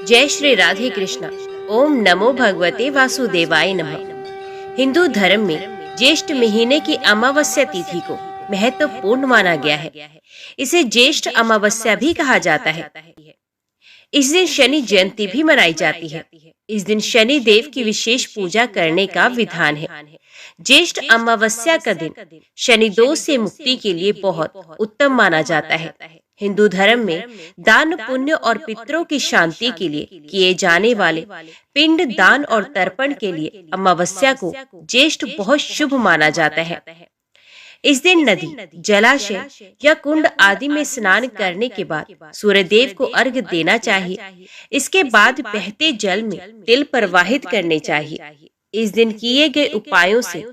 जय श्री राधे कृष्णा। ओम नमो भगवते वासुदेवाय नमः। हिंदू धर्म में ज्येष्ठ महीने की अमावस्या तिथि को महत्वपूर्ण माना गया है। इसे ज्येष्ठ अमावस्या भी कहा जाता है। इस दिन शनि जयंती भी मनाई जाती है। इस दिन शनि देव की विशेष पूजा करने का विधान है। ज्येष्ठ अमावस्या का दिन शनि दोष से मुक्ति के लिए बहुत उत्तम माना जाता है। हिंदू धर्म में दान पुण्य और पितरों की शांति के लिए किए जाने वाले पिंड दान और तर्पण के लिए अमावस्या को ज्येष्ठ बहुत शुभ माना जाता है। इस दिन नदी, जलाशय या कुंड आदि में स्नान करने के बाद सूर्यदेव को अर्घ्य देना चाहिए। इसके बाद बहते जल में तिल प्रवाहित करने चाहिए। इस दिन किए गए उपायों से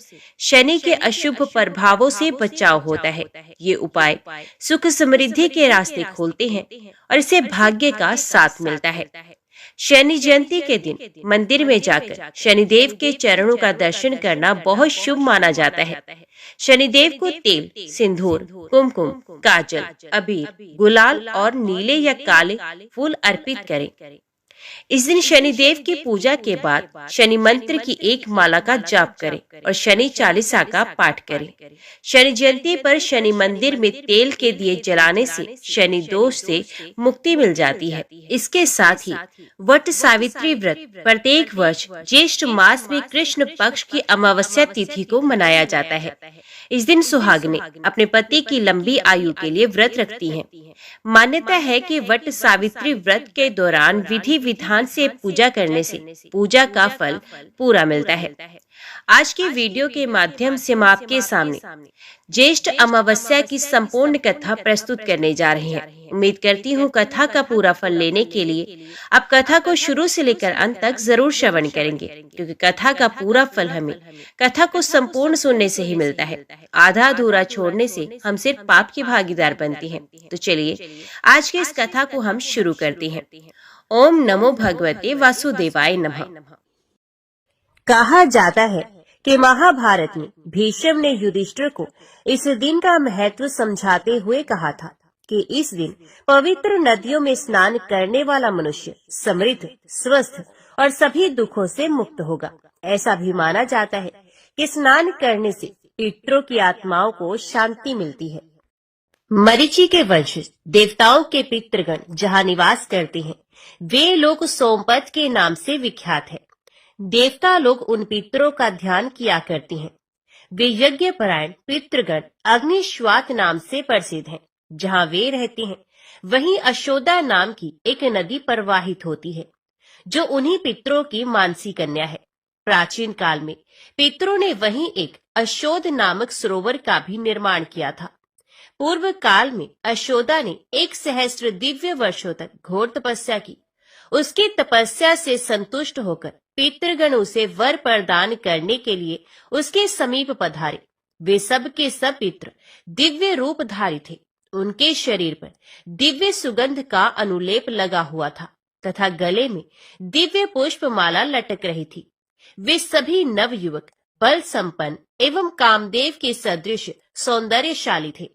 शनि के अशुभ प्रभावों से बचाव होता है। ये उपाय सुख समृद्धि के रास्ते खोलते हैं और इसे भाग्य का साथ मिलता है। शनि जयंती के दिन मंदिर में जाकर शनिदेव के चरणों का दर्शन करना बहुत शुभ माना जाता है। शनिदेव को तेल, सिंदूर, कुमकुम, काजल, अबीर, गुलाल और नीले या काले फूल अर्पित करें। इस दिन शनिदेव की पूजा के बाद शनि मंत्र की एक माला का जाप करें और शनि चालीसा का पाठ करें। शनि जयंती पर शनि मंदिर में तेल के दिए जलाने से शनि दोष से मुक्ति मिल जाती है। इसके साथ ही वट सावित्री व्रत प्रत्येक वर्ष ज्येष्ठ मास में कृष्ण पक्ष की अमावस्या तिथि को मनाया जाता है। इस दिन सुहागिनें अपने पति की लंबी आयु के लिए व्रत रखती हैं। मान्यता है कि वट सावित्री व्रत के दौरान विधि विधान से पूजा करने से पूजा का फल पूरा मिलता है। आज की वीडियो के माध्यम से हम आपके सामने ज्येष्ठ अमावस्या की संपूर्ण कथा प्रस्तुत करने जा रहे हैं। उम्मीद करती हूँ कथा का पूरा फल लेने के लिए आप कथा को शुरू से लेकर अंत तक जरूर श्रवण करेंगे, क्योंकि कथा का पूरा फल हमें कथा को संपूर्ण सुनने से ही मिलता है। आधा अधूरा छोड़ने से हम सिर्फ पाप की भागीदार बनते हैं। तो चलिए आज की इस कथा को हम शुरू करते हैं। ओम नमो भगवते वासुदेवाय नमः। कहा जाता है कि महाभारत में भीष्म ने युधिष्ठिर को इस दिन का महत्व समझाते हुए कहा था कि इस दिन पवित्र नदियों में स्नान करने वाला मनुष्य समृद्ध, स्वस्थ और सभी दुखों से मुक्त होगा। ऐसा भी माना जाता है कि स्नान करने से पितरों की आत्माओं को शांति मिलती है। मरीचि के वंशज देवताओं के पितृगण जहाँ निवास करते हैं, वे लोग सोमपत के नाम से विख्यात है। देवता लोग उन पितरों का ध्यान किया करते हैं। वे यज्ञ परायण पितृगण अग्निश्वात नाम से प्रसिद्ध हैं। जहाँ वे रहते हैं वहीं अशोदा नाम की एक नदी प्रवाहित होती है, जो उन्हीं पितरों की मानसी कन्या है। प्राचीन काल में पितरों ने वहीं एक अशोद नामक सरोवर का भी निर्माण किया था। पूर्व काल में अशोदा ने 1 सहस्त्र दिव्य वर्षों तक घोर तपस्या की। उसकी तपस्या से संतुष्ट होकर पितृगण उसे वर प्रदान करने के लिए उसके समीप पधारे। वे सब के सब पितृ दिव्य रूपधारी थे। उनके शरीर पर दिव्य सुगंध का अनुलेप लगा हुआ था तथा गले में दिव्य पुष्प माला लटक रही थी। वे सभी नव युवक, बल संपन्न एवं कामदेव के सदृश सौंदर्यशाली थे।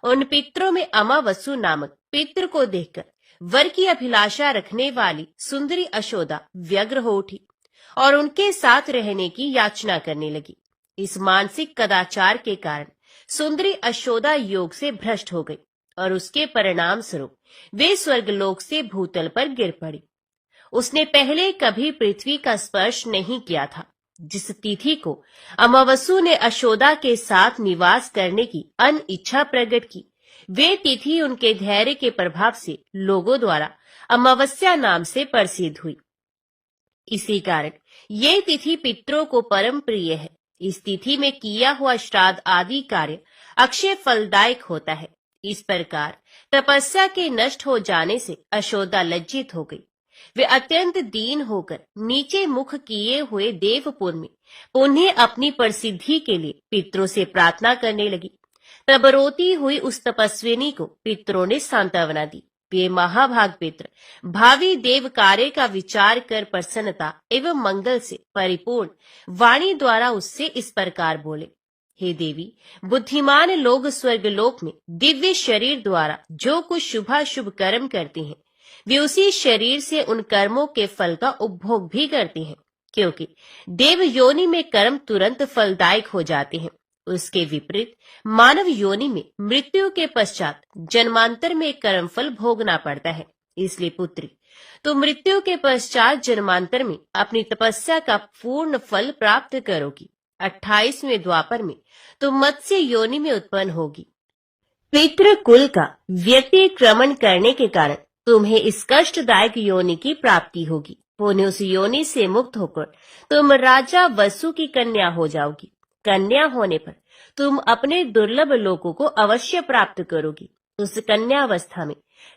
उन पितरों में अमावसु नामक पितृ को देखकर वर की अभिलाषा रखने वाली सुंदरी अशोदा व्यग्र हो उठी और उनके साथ रहने की याचना करने लगी। इस मानसिक कदाचार के कारण सुंदरी अशोदा योग से भ्रष्ट हो गई और उसके परिणाम स्वरूप वे स्वर्गलोक से भूतल पर गिर पड़ी। उसने पहले कभी पृथ्वी का स्पर्श नहीं किया था। जिस तिथि को अमावसु ने अशोदा के साथ निवास करने की अनिच्छा प्रकट की, वे तिथि उनके धैर्य के प्रभाव से लोगों द्वारा अमावस्या नाम से प्रसिद्ध हुई। इसी कारण ये तिथि पितरों को परम प्रिय है। इस तिथि में किया हुआ श्राद्ध आदि कार्य अक्षय फलदायक होता है। इस प्रकार तपस्या के नष्ट हो जाने से अशोदा लज्जित हो गई। वे अत्यंत दीन होकर नीचे मुख किए हुए देवपुर में उन्हें अपनी प्रसिद्धि के लिए पितरों से प्रार्थना करने लगी। तब रोती हुई उस तपस्विनी को पितरों ने सांत्वना दी। वे महाभाग पितर भावी देव कार्य का विचार कर प्रसन्नता एवं मंगल से परिपूर्ण वाणी द्वारा उससे इस प्रकार बोले, हे देवी, बुद्धिमान लोग स्वर्गलोक में दिव्य शरीर द्वारा जो कुछ शुभाशुभ कर्म करते हैं, वे उसी शरीर से उन कर्मों के फल का उपभोग भी करते हैं, क्योंकि देव योनि में कर्म तुरंत फलदायक हो जाते हैं। उसके विपरीत मानव योनि में मृत्यु के पश्चात जन्मांतर में कर्म फल भोगना पड़ता है। इसलिए पुत्री, तो मृत्यु के पश्चात जन्मांतर में अपनी तपस्या का पूर्ण फल प्राप्त करोगी। 28वें द्वापर में तो मत्स्य योनि में उत्पन्न होगी। पितृकुल का व्यतिक्रमण करने के कारण तुम्हें इस कष्टदायक योनि की प्राप्ति होगी। पुण्य उस योनि से मुक्त होकर तुम राजा वसु की कन्या हो जाओगी। कन्या होने पर तुम अपने दुर्लभ लोकों को अवश्य प्राप्त करोगी। उस कन्यावस्था में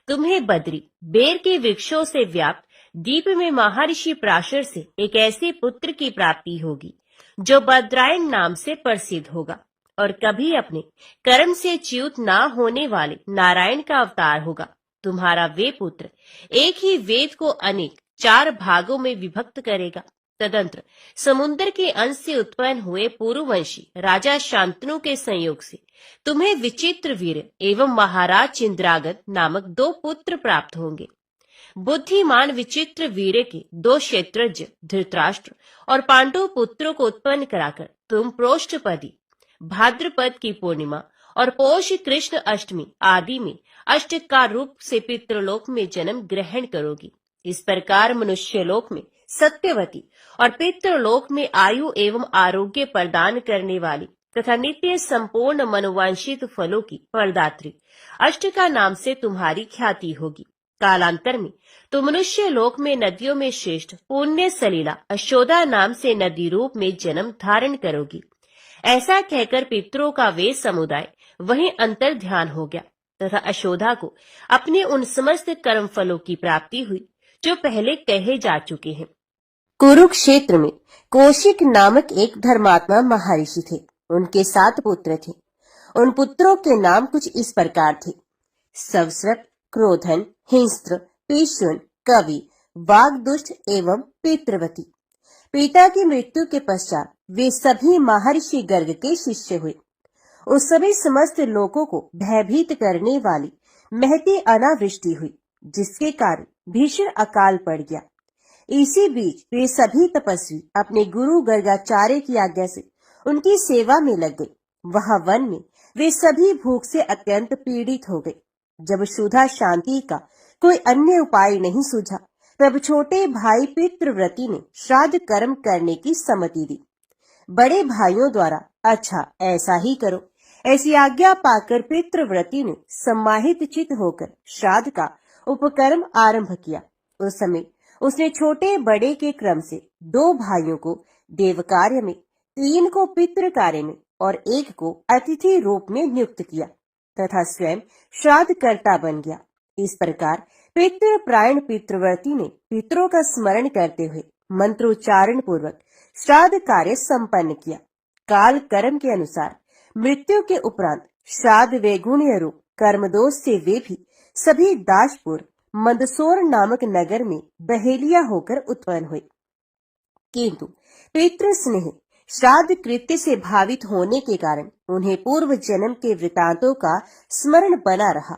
तुम्हें बद्री बेर के वृक्षों से व्याप्त दीप में महर्षि प्राशर से एक ऐसे पुत्र की प्राप्ति होगी जो बद्रायण नाम से प्रसिद्ध होगा और कभी अपने कर्म से च्युत ना होने वाले नारायण का अवतार होगा। तुम्हारा वे पुत्र एक ही वेद को अनेक 4 भागों में विभक्त करेगा। तदंतर समुद्र के अंश से उत्पन्न हुए पूर्ववंशी राजा शांतनु के संयोग से तुम्हें विचित्र वीर एवं महाराज चिंद्रागत नामक 2 पुत्र प्राप्त होंगे। बुद्धिमान विचित्र वीर के 2 क्षेत्रज्ञ धृतराष्ट्र और पांडु पुत्रों को उत्पन्न कराकर तुम प्रोष्ठपदी भाद्रपद की पूर्णिमा और पौष कृष्ण अष्टमी आदि में अष्टकार रूप से पितृलोक में जन्म ग्रहण करोगी। इस प्रकार मनुष्यलोक में सत्यवती और पितृलोक में आयु एवं आरोग्य प्रदान करने वाली तथा नित्य संपूर्ण मनोवांछित फलों की प्रदात्री अष्टका नाम से तुम्हारी ख्याति होगी। कालांतर में तो मनुष्य लोक में नदियों में श्रेष्ठ पुण्य सलीला अशोदा नाम से नदी रूप में जन्म धारण करोगी। ऐसा कहकर पितरों का वे समुदाय वहीं अंतर ध्यान हो गया तथा अशोदा को अपने उन समस्त कर्म फलों की प्राप्ति हुई जो पहले कहे जा चुके हैं। कुरुक्षेत्र में कौशिक नामक एक धर्मात्मा महर्षि थे। उनके 7 पुत्र थे। उन पुत्रों के नाम कुछ इस प्रकार थे: सवस्रक, क्रोधन, हिंस्त्र, पीशुन, कवि, वाग्दुष्ट एवं पितृवती। पिता की मृत्यु के पश्चात वे सभी महर्षि गर्ग के शिष्य हुए। उस समय समस्त लोगों को भयभीत करने वाली महती अनावृष्टि हुई, जिसके कारण भीषण अकाल पड़ गया। इसी बीच वे सभी तपस्वी अपने गुरु गर्गाचार्य की आज्ञा से उनकी सेवा में लग गए। वहां वन में वे सभी भूख से अत्यंत पीड़ित हो गए। जब क्षुधा शांति का कोई अन्य उपाय नहीं सूझा, तब छोटे भाई पितृव्रती ने श्राद्ध कर्म करने की सम्मति दी। बड़े भाइयों द्वारा अच्छा ऐसा ही करो ऐसी आज्ञा पाकर पितृव्रती ने सम्माहित चित्त होकर श्राद्ध का उपकर्म आरंभ किया। उस समय उसने छोटे बड़े के क्रम से 2 भाइयों को देव कार्य में, 3 को पितृ कार्य में और 1 को अतिथि रूप में नियुक्त किया तथा स्वयं श्राद्ध कर्ता बन गया। इस प्रकार पितृप्रायण पितृव्रती ने पितरों का स्मरण करते हुए मंत्रोच्चारण पूर्वक श्राद्ध कार्य संपन्न किया। काल कर्म के अनुसार मृत्यु के उपरांत श्राद्ध वैगुण्य रूप कर्मदोष से वे भी सभी दासपुर मंदसौर नामक नगर में बहेलिया होकर उत्पन्न हुए। किंतु पितृ स्नेह श्राद्ध कृत्य से भावित होने के कारण उन्हें पूर्व जन्म के वृतांतों का स्मरण बना रहा।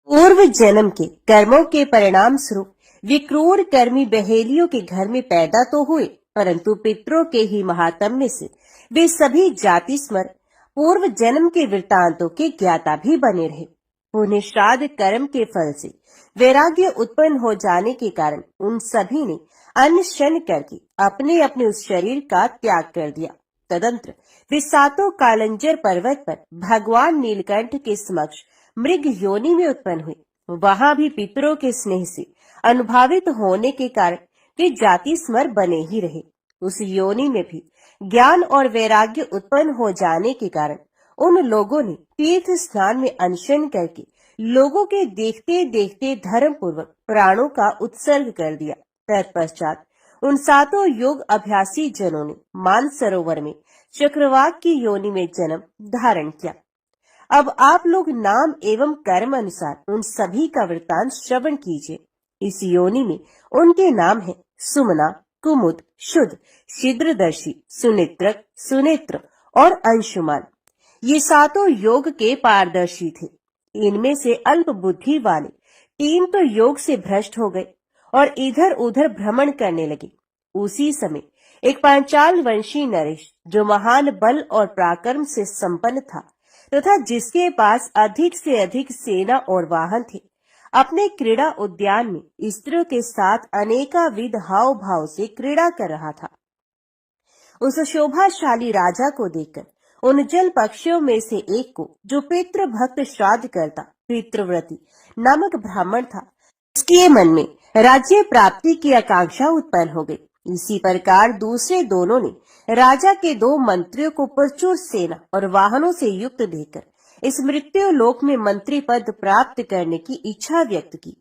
पूर्व जन्म के कर्मों के परिणाम स्वरूप वे क्रूर कर्मी बहेलियों के घर में पैदा तो हुए, परंतु पितरों के ही महात्म्य से वे सभी जाति स्मर पूर्व जन्म के वृतांतों के ज्ञाता भी बने रहे। उन्हें श्राद्ध कर्म के फल से वैराग्य उत्पन्न हो जाने के कारण उन सभी ने अनशन करके अपने अपने उस शरीर का त्याग कर दिया। तदंतर वे 7 कालंजर पर्वत पर भगवान नीलकंठ के समक्ष मृग योनि में उत्पन्न हुए। वहां भी पितरों के स्नेह से अनुभावित होने के कारण वे जाति स्मर बने ही रहे। उस योनि में भी ज्ञान और वैराग्य उत्पन्न हो जाने के कारण उन लोगों ने तीर्थ स्नान में अनशन करके लोगों के देखते देखते धर्म पूर्वक प्राणों का उत्सर्ग कर दिया। तत्पश्चात उन 7 योग अभ्यासी जनों ने मानसरोवर में चक्रवाक की योनि में जन्म धारण किया। अब आप लोग नाम एवं कर्म अनुसार उन सभी का वृत्तांत श्रवण कीजिए। इस योनि में उनके नाम है सुमना, कुमुद, शुद्ध, शीघ्रदर्शी, सुनेत्रक, सुनेत्र और अंशुमान। ये 7 योग के पारदर्शी थे। इनमें से अल्प बुद्धि वाले तीन तो योग से भ्रष्ट हो गए और इधर उधर भ्रमण करने लगे। उसी समय एक पांचाल वंशी नरेश, जो महान बल और पराक्रम से संपन्न था तथा जिसके पास अधिक से अधिक सेना और वाहन थे, अपने क्रीड़ा उद्यान में स्त्रियों के साथ अनेकाविध हाव भाव से क्रीड़ा कर रहा था। उस शोभाशाली राजा को देखकर उन जल पक्षियों में से एक को, जो पितृ भक्त श्राद्ध करता पितृव्रती नामक ब्राह्मण था, उसके मन में राज्य प्राप्ति की आकांक्षा उत्पन्न हो गई। इसी प्रकार दूसरे दोनों ने राजा के दो मंत्रियों को प्रचुर सेना और वाहनों से युक्त देखकर इस मृत्यु लोक में मंत्री पद प्राप्त करने की इच्छा व्यक्त की।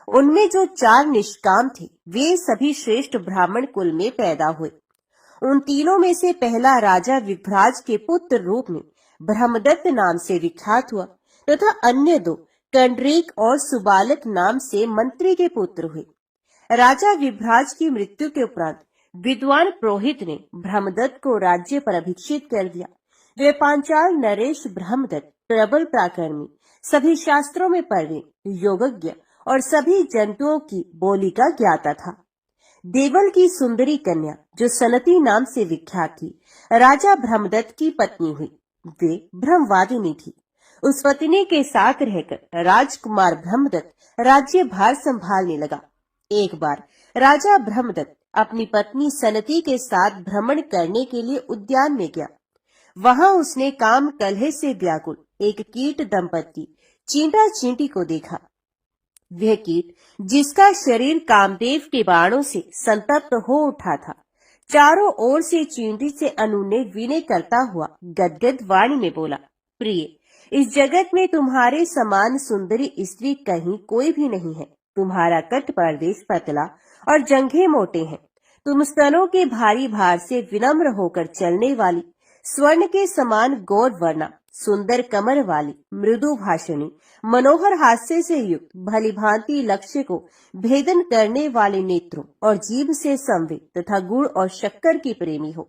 उनमें जो चार निष्काम थे, वे सभी श्रेष्ठ ब्राह्मण कुल में पैदा हुए। उन तीनों में से पहला राजा विभ्राज के पुत्र रूप में ब्रह्मदत्त नाम से विख्यात हुआ तथा अन्य दो कंडरीक और सुबालक नाम से मंत्री के पुत्र हुए। राजा विभ्राज की मृत्यु के उपरांत विद्वान पुरोहित ने ब्रह्मदत्त को राज्य पर अभिषिक्त कर दिया। वे पांचाल नरेश ब्रह्मदत्त प्रबल पराक्रमी, सभी शास्त्रों में प्रवीण, योगज्ञ और सभी जंतुओं की बोली का ज्ञाता था। देवल की सुंदरी कन्या, जो सनती नाम से विख्यात थी, राजा ब्रह्मदत्त की पत्नी हुई। वे ब्रह्मवादिनी थी। उस पत्नी के साथ रहकर राजकुमार ब्रह्मदत्त राज्य भार संभालने लगा। एक बार राजा ब्रह्मदत्त अपनी पत्नी सनती के साथ भ्रमण करने के लिए उद्यान में गया। वहां उसने काम कलह से व्याकुल एक कीट दंपत्ति चींटा चींटी को देखा। वह कीट, जिसका शरीर कामदेव के बाणों से संतप्त हो उठा था, चारों ओर से चींटी से अनुनय विनय करता हुआ गदगद वाणी में बोला, प्रिय, इस जगत में तुम्हारे समान सुंदरी स्त्री कहीं कोई भी नहीं है। तुम्हारा कट प्रदेश पतला और जंघे मोटे हैं। तुम स्तनों के भारी भार से विनम्र होकर चलने वाली, स्वर्ण के समान गौर वर्णा, सुंदर कमर वाली, मृदु भाषणी, मनोहर हास्य से युक्त, भली भांति लक्ष्य को भेदन करने वाले नेत्रों और जीभ से संवेद तथा गुड़ और शक्कर की प्रेमी हो।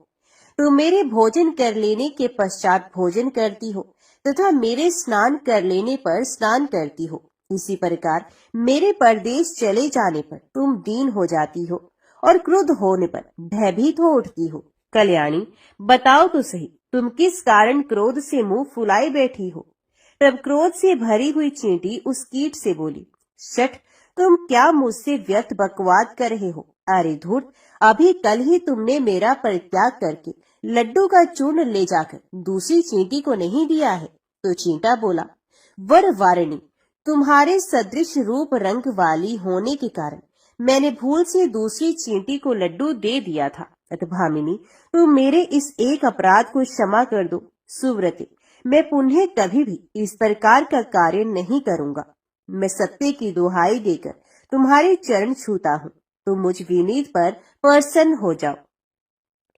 तुम मेरे भोजन कर लेने के पश्चात भोजन करती हो तथा मेरे स्नान कर लेने पर स्नान करती हो। इसी प्रकार मेरे परदेश चले जाने पर तुम दीन हो जाती हो और क्रुद्ध होने पर भयभीत हो उठती हो। कल्याणी, बताओ तो सही, तुम किस कारण क्रोध से मुंह फुलाए बैठी हो? तब क्रोध से भरी हुई चींटी उस कीट से बोली, शठ, तुम क्या मुझसे व्यर्थ बकवाद कर रहे हो? अरे धूर्त, अभी कल ही तुमने मेरा परित्याग करके लड्डू का चूर्ण ले जाकर दूसरी चींटी को नहीं दिया है। तो चींटा बोला, वर वारिणी, तुम्हारे सदृश रूप रंग वाली होने के कारण मैंने भूल से दूसरी चींटी को लड्डू दे दिया था। अतः भामिनी, तुम मेरे इस एक अपराध को क्षमा कर दो। सुव्रते, मैं पुनः कभी भी इस प्रकार का कार्य नहीं करूंगा। मैं सत्य की दुहाई देकर तुम्हारे चरण छूता हूँ, तुम मुझ विनीत पर प्रसन्न हो जाओ।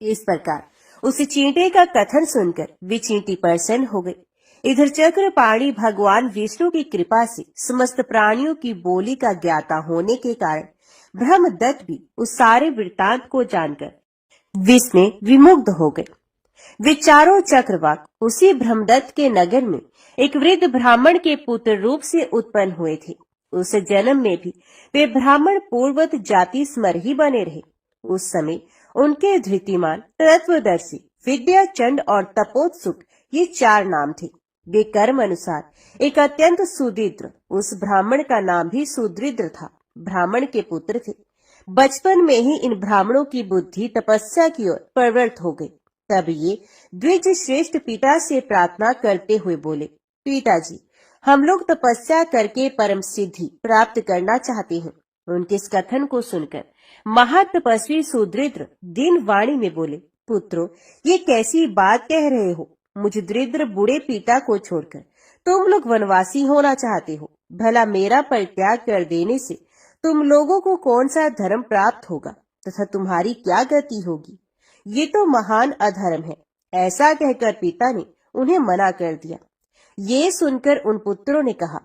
इस प्रकार उस चींटे का कथन सुनकर वे चींटी प्रसन्न हो गई। इधर चक्रपाणी भगवान विष्णु की कृपा से समस्त प्राणियों की बोली का ज्ञाता होने के कारण ब्रह्मदत्त भी उस सारे वृत्तांत को जानकर विस्मय विमुग्ध हो गए। वे चारों चक्रवाक उसी ब्रह्मदत्त के नगर में एक वृद्ध ब्राह्मण के पुत्र रूप से उत्पन्न हुए थे। उस जन्म में भी वे ब्राह्मण पूर्वत जाति स्मर ही बने रहे। उस समय उनके धृतिमान, तत्वदर्शी, विद्याचंड और तपोत्सुक ये चार नाम थे। वे कर्म अनुसार एक अत्यंत सुदृढ़, उस ब्राह्मण का नाम भी सुदृढ़ था, ब्राह्मण के पुत्र थे। बचपन में ही इन ब्राह्मणों की बुद्धि तपस्या की ओर प्रवृत्त हो गई। तब ये द्विज श्रेष्ठ पिता से प्रार्थना करते हुए बोले, पिताजी, हम लोग तपस्या करके परम सिद्धि प्राप्त करना चाहते हैं। उनके इस कथन को सुनकर महातपस्वी सुदृढ़ दीन वाणी में बोले, पुत्रो, ये कैसी बात कह रहे हो? मुझ दरिद्र बूढ़े पिता को छोड़कर तुम लोग वनवासी होना चाहते हो। भला मेरा परित्याग कर देने से तुम लोगों को कौन सा धर्म प्राप्त होगा तथा तुम्हारी क्या गति होगी? ये तो महान अधर्म है। ऐसा कहकर पिता ने उन्हें मना कर दिया। ये सुनकर उन पुत्रों ने कहा,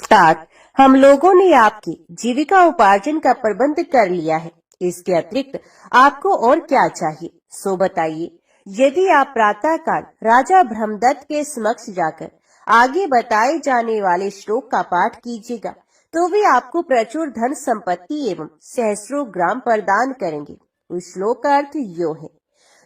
तात, हम लोगों ने आपकी जीविका उपार्जन का प्रबंध कर लिया है। इसके अतिरिक्त आपको और क्या चाहिए, सो बताइए। यदि आप प्रातः काल राजा ब्रह्मदत्त के समक्ष जाकर आगे बताए जाने वाले श्लोक का पाठ कीजिएगा तो वे आपको प्रचुर धन संपत्ति एवं सहस्रों ग्राम प्रदान करेंगे। उस श्लोक का अर्थ यो है,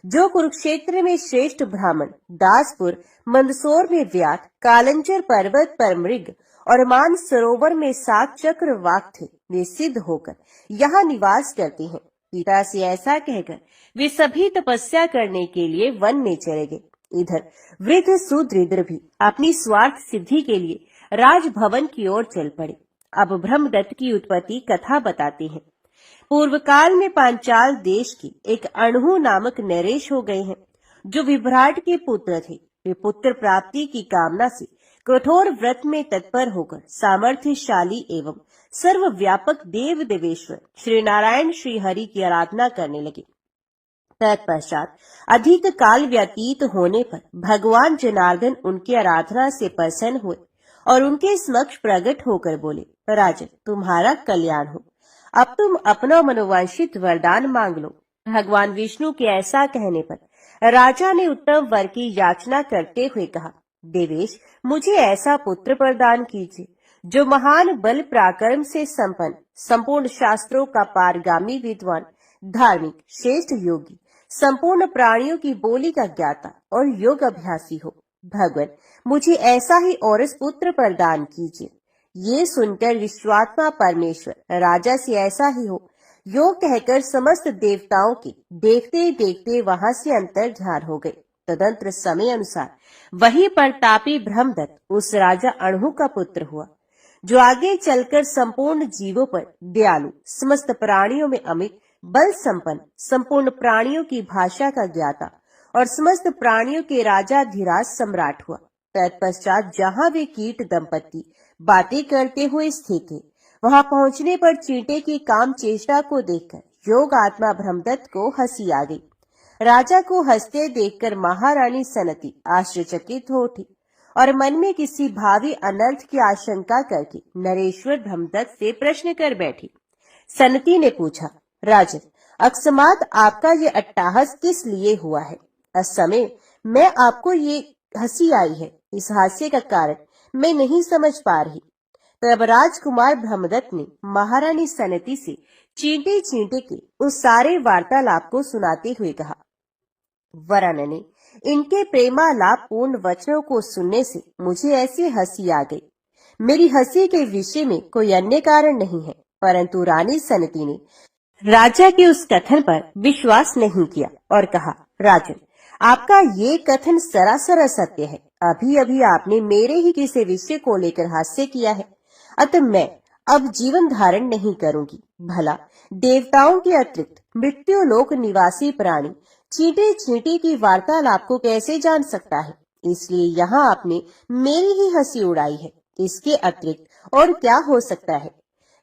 जो कुरुक्षेत्र में श्रेष्ठ ब्राह्मण, दासपुर मंदसौर में व्याध, कालंचर पर्वत पर मृग और मान सरोवर में 7 चक्रवाक थे, वे सिद्ध होकर यहाँ निवास करते हैं। पिता से ऐसा कहकर वे सभी तपस्या करने के लिए वन में चले गए। इधर वृद्ध सुदृढ़ भी अपनी स्वार्थ सिद्धि के लिए राजभवन की ओर चल पड़े। अब ब्रह्मदत्त की उत्पत्ति कथा बताते हैं। पूर्व काल में पांचाल देश के एक अणहु नामक नरेश हो गए हैं, जो विभ्राट के पुत्र थे। वे पुत्र प्राप्ति की कामना से कठोर व्रत में तत्पर होकर सामर्थ्यशाली एवं सर्वव्यापक देव देवेश्वर श्री नारायण श्री हरि की आराधना करने लगे। तत्पश्चात अधिक काल व्यतीत होने पर भगवान जनार्दन उनकी आराधना से प्रसन्न हुए और उनके समक्ष प्रकट होकर बोले, राजन, तुम्हारा कल्याण हो, अब तुम अपना मनोवांछित वरदान मांग लो। भगवान विष्णु के ऐसा कहने पर राजा ने उत्तम वर की याचना करते हुए कहा, देवेश, मुझे ऐसा पुत्र प्रदान कीजिए जो महान बल पराक्रम से संपन्न, संपूर्ण शास्त्रों का पारगामी विद्वान, धार्मिक, श्रेष्ठ योगी, संपूर्ण प्राणियों की बोली का ज्ञाता और योग अभ्यासी हो। भगवान, मुझे ऐसा ही औरस पुत्र प्रदान कीजिए। ये सुनकर विश्वात्मा परमेश्वर राजा से ऐसा ही हो यो कहकर समस्त देवताओं के देखते देखते वहां से अंतर ध्यान हो गए। तदंतर समय अनुसार वही प्रतापी ब्रह्मदत्त उस राजा अणहु का पुत्र हुआ, जो आगे चलकर संपूर्ण जीवों पर दयालु, समस्त प्राणियों में अमित बल संपन्न, संपूर्ण प्राणियों की भाषा का ज्ञाता और समस्त प्राणियों के राजाधिराज सम्राट हुआ। तत्पश्चात जहाँ वे कीट दंपत्ति बातें करते हुए स्थित थे, वहां पहुंचने पर चींटे की काम चेष्टा को देखकर योग आत्मा ब्रह्मदत्त को हंसी आ गई। राजा को हंसते देखकर महारानी सनती आश्चर्यचकित हो उठी और मन में किसी भावी अनर्थ की आशंका करके नरेश्वर ब्रह्मदत्त से प्रश्न कर बैठी। सनती ने पूछा, राजन, अकस्मात आपका ये अट्टहास किस लिए हुआ है? इस समय मैं आपको ये हंसी आई है, इस हास्य का कारण मैं नहीं समझ पा रही। तब राजकुमार ब्रह्मदत्त ने महारानी सनती से चींटे चींटे के उस सारे वार्तालाप को सुनाते हुए कहा, वरानने, इनके प्रेमालाप पूर्ण वचनों को सुनने से मुझे ऐसी हंसी आ गई। मेरी हंसी के विषय में कोई अन्य कारण नहीं है, परंतु रानी सनती ने राजा के उस कथन पर विश्वास नहीं किया और कहा, राजन, आपका ये कथन सरासर असत्य है। अभी अभी आपने मेरे ही किसी विषय को लेकर हास्य किया है, अतः मैं अब जीवन धारण नहीं करूंगी। भला देवताओं के अतिरिक्त मृत्यु लोक निवासी प्राणी चींटे चींटे की वार्तालाप को कैसे जान सकता है? इसलिए यहाँ आपने मेरी ही हंसी उड़ाई है, इसके अतिरिक्त और क्या हो सकता है?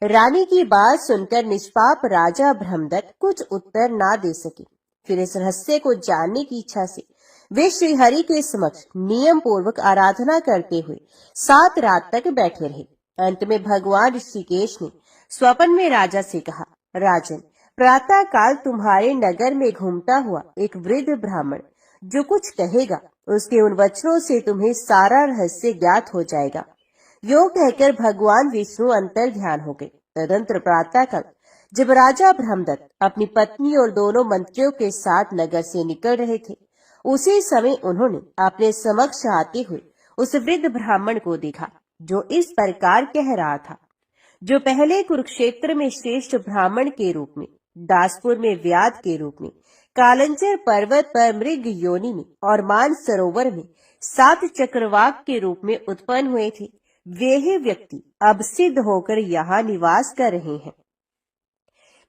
रानी की बात सुनकर निष्पाप राजा ब्रह्मदत्त कुछ उत्तर ना दे सके। फिर इस रहस्य को जानने की इच्छा से वे श्री हरि के समक्ष नियम पूर्वक आराधना करते हुए 7 रात तक बैठे रहे। अंत में भगवान ऋषिकेश ने स्वप्न में राजा से कहा, राजन, प्रातः काल तुम्हारे नगर में घूमता हुआ एक वृद्ध ब्राह्मण जो कुछ कहेगा, उसके उन वचनों से तुम्हें सारा रहस्य ज्ञात हो जाएगा। यो कहकर भगवान विष्णु अंतर ध्यान हो गए। तदंतर प्रातः काल जब राजा ब्रह्मदत्त अपनी पत्नी और दोनों मंत्रियों के साथ नगर से निकल रहे थे, उसी समय उन्होंने अपने समक्ष आते हुए उस वृद्ध ब्राह्मण को देखा, जो इस प्रकार कह रहा था, जो पहले कुरुक्षेत्र में श्रेष्ठ ब्राह्मण के रूप में, दासपुर में व्याध के रूप में, कालंचर पर्वत पर मृग योनि में और मान सरोवर में 7 चक्रवाक के रूप में उत्पन्न हुए थे, वे ही व्यक्ति अब सिद्ध होकर यहाँ निवास कर रहे हैं।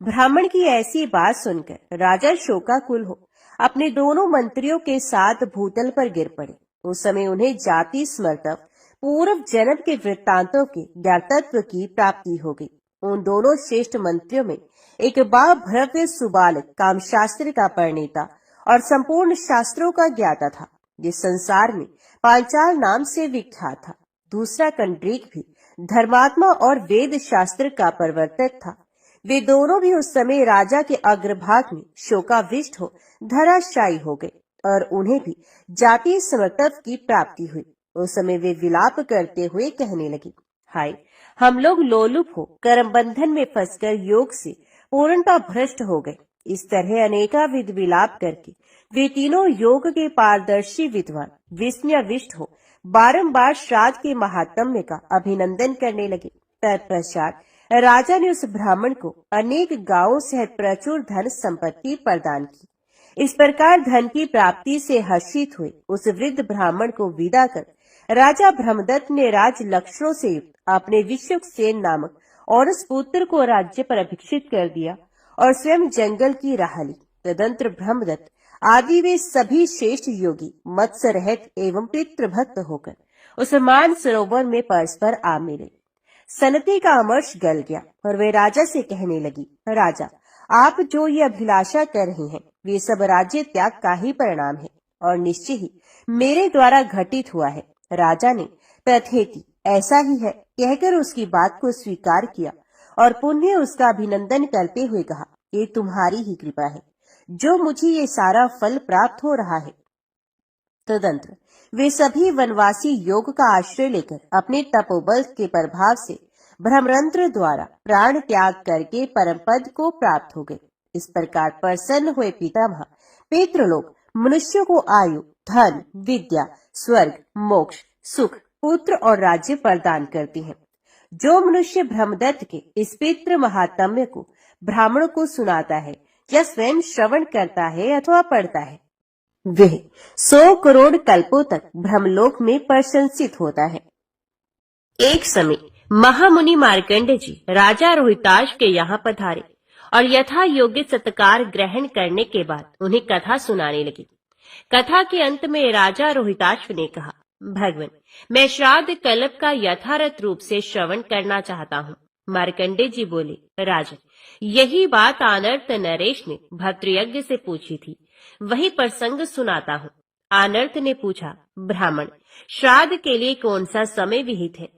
ब्राह्मण की ऐसी बात सुनकर राजा शोकाकुल हो अपने दोनों मंत्रियों के साथ भूतल पर गिर पड़े। उस समय उन्हें जाति स्मृतव पूर्व जन्म के वृत्तांतों के ज्ञातत्व की प्राप्ति हो गई। उन दोनों श्रेष्ठ मंत्रियों में एक भव्य सुबालक कामशास्त्र का परिणेता और संपूर्ण शास्त्रों का ज्ञाता था, जिस संसार में पांचाल नाम से विख्यात था। दूसरा कंड्रीक भी धर्मात्मा और वेद शास्त्र का प्रवर्तक था। वे दोनों भी उस समय राजा के अग्रभाग में शोकाविष्ट हो धराशायी हो गए और उन्हें भी जाति स्मृतव की प्राप्ति हुई। उस समय वे विलाप करते हुए कहने लगे, हाय, हम लोग लोलुप हो कर्म बंधन में फंसकर योग से पूर्णतः भ्रष्ट हो गए। इस तरह अनेकाविध विलाप करके वे तीनों योग के पारदर्शी विद्वान विस्मयाविष्ट हो बारंबार श्राद्ध के महात्म्य का अभिनंदन करने लगे। तत्पश्चात राजा ने उस ब्राह्मण को अनेक गांवों सहित प्रचुर धन संपत्ति प्रदान की। इस प्रकार धन की प्राप्ति से हर्षित हुए उस वृद्ध ब्राह्मण को विदा कर राजा ब्रह्मदत्त ने राज लक्षणों से युक्त अपने विश्वक्सेन नामक और उस पुत्र को राज्य पर अभिषिक्त कर दिया और स्वयं जंगल की राह ली। तदंतर ब्रह्मदत्त आदि वे सभी श्रेष्ठ योगी मत्स्य रहित एवं पितृभक्त होकर उस मान सरोवर में परस्पर आ मिले। सनती का अमर्ष गल गया और वे राजा से कहने लगी, राजा आप जो ये अभिलाषा कर रहे हैं वे सब राज्य त्याग का ही परिणाम है और निश्चय ही मेरे द्वारा घटित हुआ है। राजा ने तथेति ऐसा ही है कहकर उसकी बात को स्वीकार किया और पुनः उसका अभिनंदन करते हुए कहा, ये तुम्हारी ही कृपा है जो मुझे ये सारा फल प्राप्त हो रहा है। तदंतर वे सभी वनवासी योग का आश्रय लेकर अपने तपोबल के प्रभाव से ब्रह्मरंध्र द्वारा प्राण त्याग करके परम पद को प्राप्त हो गए। इस प्रकार प्रसन्न हुए पितामह पितृलोक मनुष्यों को आयु, धन, विद्या, स्वर्ग, मोक्ष, सुख, पुत्र और राज्य प्रदान करती हैं। जो मनुष्य ब्रह्मदत्त के इस पितृ महात्म्य को ब्राह्मणों को सुनाता है या स्वयं श्रवण करता है अथवा पढ़ता है वह 100 करोड़ कल्पों तक ब्रह्मलोक में प्रशंसित होता है। एक समय महामुनि मार्कंडेय जी राजा रोहिताश के यहाँ पधारे और यथा योग्य सत्कार ग्रहण करने के बाद उन्हें कथा सुनाने लगी। कथा के अंत में राजा रोहिताश्व ने कहा, भगवान मैं श्राद्ध कल्प का यथारथ रूप से श्रवण करना चाहता हूँ। मार्कंडेय जी बोले, राजन यही बात आनर्त नरेश ने भद्रयज्ञ से पूछी थी, वही प्रसंग सुनाता हूँ। आनर्त ने पूछा, ब्राह्मण श्राद्ध के लिए कौन सा समय विहित है?